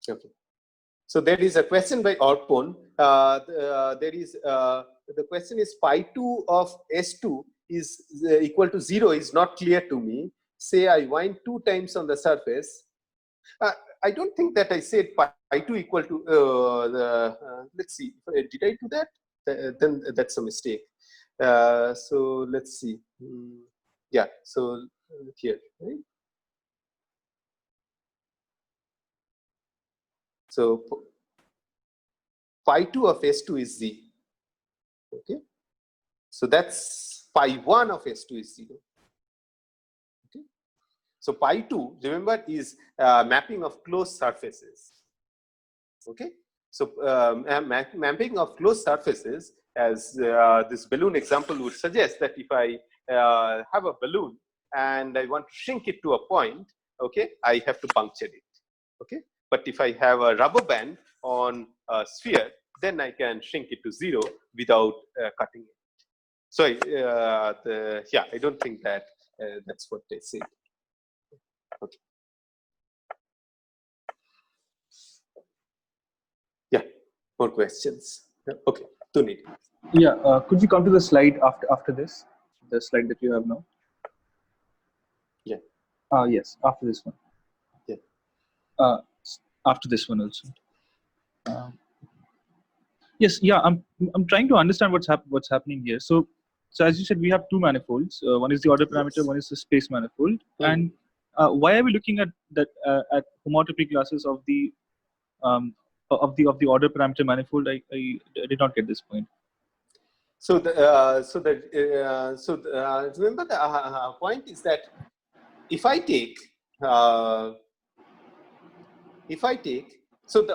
Okay. So there is a question by Orpon. There is the question is pi2 of S2 is equal to 0 is not clear to me. Say I wind 2 times on the surface. I don't think that I said pi2 equal to let's see. Did I do that? Then that's a mistake. So let's see. Yeah. So here, right? So pi2 of S2 is Z. Okay. So that's pi1 of S2 is 0. Okay. So pi2, remember, is mapping of closed surfaces. Okay. So mapping of closed surfaces, as this balloon example would suggest, that if I have a balloon and I want to shrink it to a point, okay, I have to puncture it. Okay. But if I have a rubber band on a sphere, then I can shrink it to 0 without cutting it. So yeah, I don't think that that's what they said. Okay. Yeah, more questions. Okay, Tunit. Yeah, could you come to the slide after this, the slide that you have now? Yeah. Yes, after this one. Yeah. After this one also. Yes, yeah. I'm trying to understand what's happening here. So as you said, we have two manifolds. One is the order parameter, one is the space manifold. And why are we looking at that at homotopy classes of the order parameter manifold? I did not get this point. So remember the point is that if I take so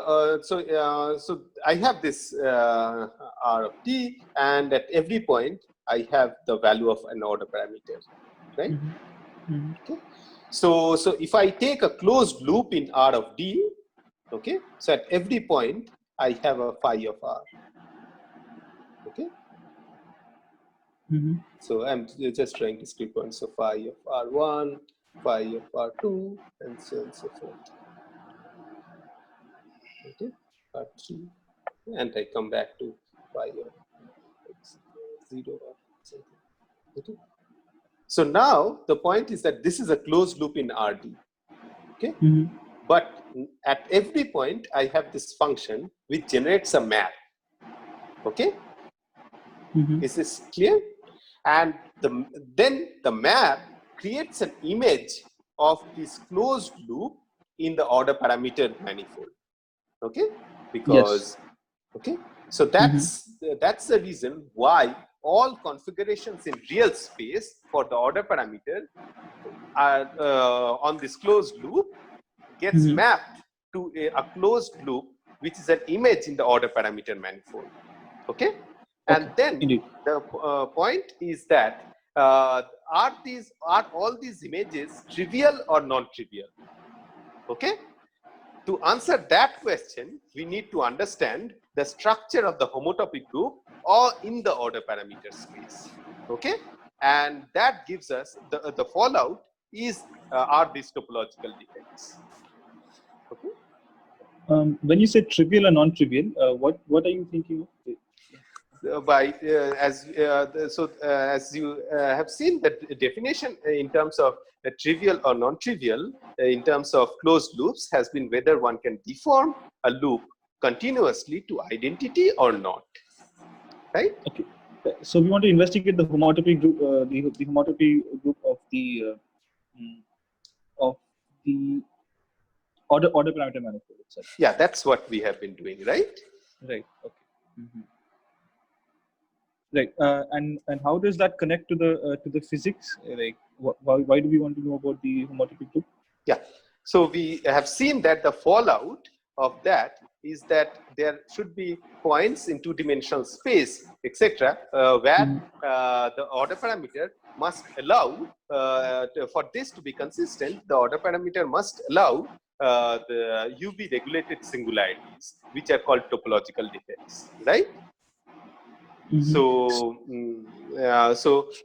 I have this R of t, and at every point I have the value of an order parameter, right? Okay. So if I take a closed loop in R of d, okay, so at every point I have a phi of R. Okay. So I'm just trying to script points. So phi of R1, phi of R2, and so on and so forth. Okay, R3, and I come back to phi of 0 or something. Okay. So now the point is that this is a closed loop in RD. Okay. But at every point I have this function which generates a map. Okay. Is this clear? And then the map creates an image of this closed loop in the order parameter manifold. Okay, because okay, so that's the reason why all configurations in real space for the order parameter are on this closed loop gets mapped to a closed loop which is an image in the order parameter manifold. Okay. And then the point is that are all these images trivial or non-trivial? Okay. To answer that question, we need to understand the structure of the homotopy group or in the order parameter space. Okay. And that gives us the fallout is are these topological defects. Okay. When you say trivial or non-trivial, what are you thinking of? as you have seen, that definition in terms of trivial or non-trivial, in terms of closed loops, has been whether one can deform a loop continuously to identity or not, right? Okay. So we want to investigate the homotopy group, the homotopy group of the order parameter manifold itself. Yeah, that's what we have been doing, right? Right. Okay. Right. And how does that connect to the physics? Like, why do we want to know about the homotopy group? Yeah. So we have seen that the fallout of that is that there should be points in two-dimensional space, etc., where the order parameter must allow, for this to be consistent, the order parameter must allow the UV regulated singularities, which are called topological defects, right? So,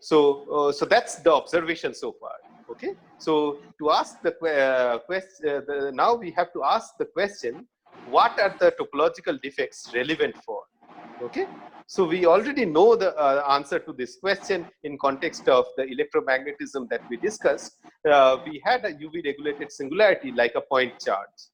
so that's the observation so far. Okay. So to ask the question, now we have to ask the question: what are the topological defects relevant for? Okay. So we already know the answer to this question in context of the electromagnetism that we discussed. We had a UV regulated singularity like a point charge,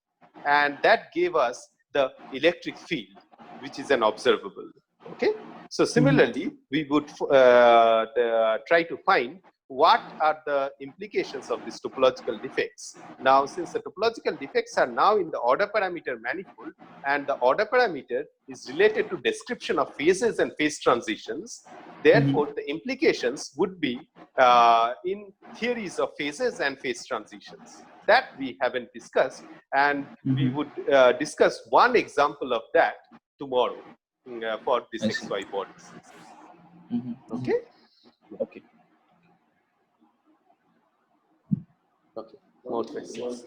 and that gave us the electric field, which is an observable. Okay. So similarly, we would try to find what are the implications of these topological defects. Now, since the topological defects are now in the order parameter manifold, and the order parameter is related to description of phases and phase transitions, therefore, the implications would be in theories of phases and phase transitions. That we haven't discussed, and we would discuss one example of that tomorrow. For this XY bodies. Okay? Okay. Okay. More questions.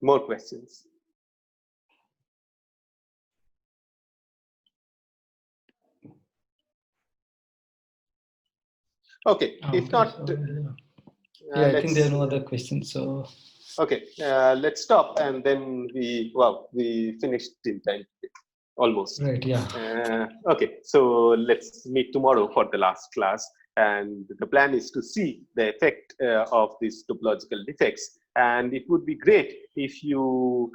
More questions. Okay. If not, I think there are no other questions. So. Okay, let's stop, and then we finished in time, almost. Right, yeah. Okay, so let's meet tomorrow for the last class, and the plan is to see the effect of these topological defects, and it would be great if you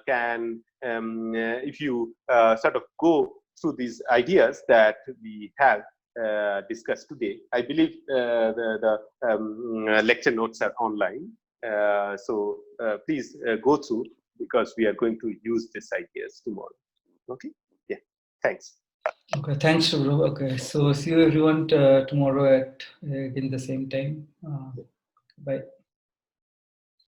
can, if you sort of go through these ideas that we have discussed today. I believe the lecture notes are online. So please go through, because we are going to use these ideas tomorrow. Okay. Yeah. Thanks. Okay. Thanks, Subhro. Okay. So see you everyone tomorrow at again the same time. Bye.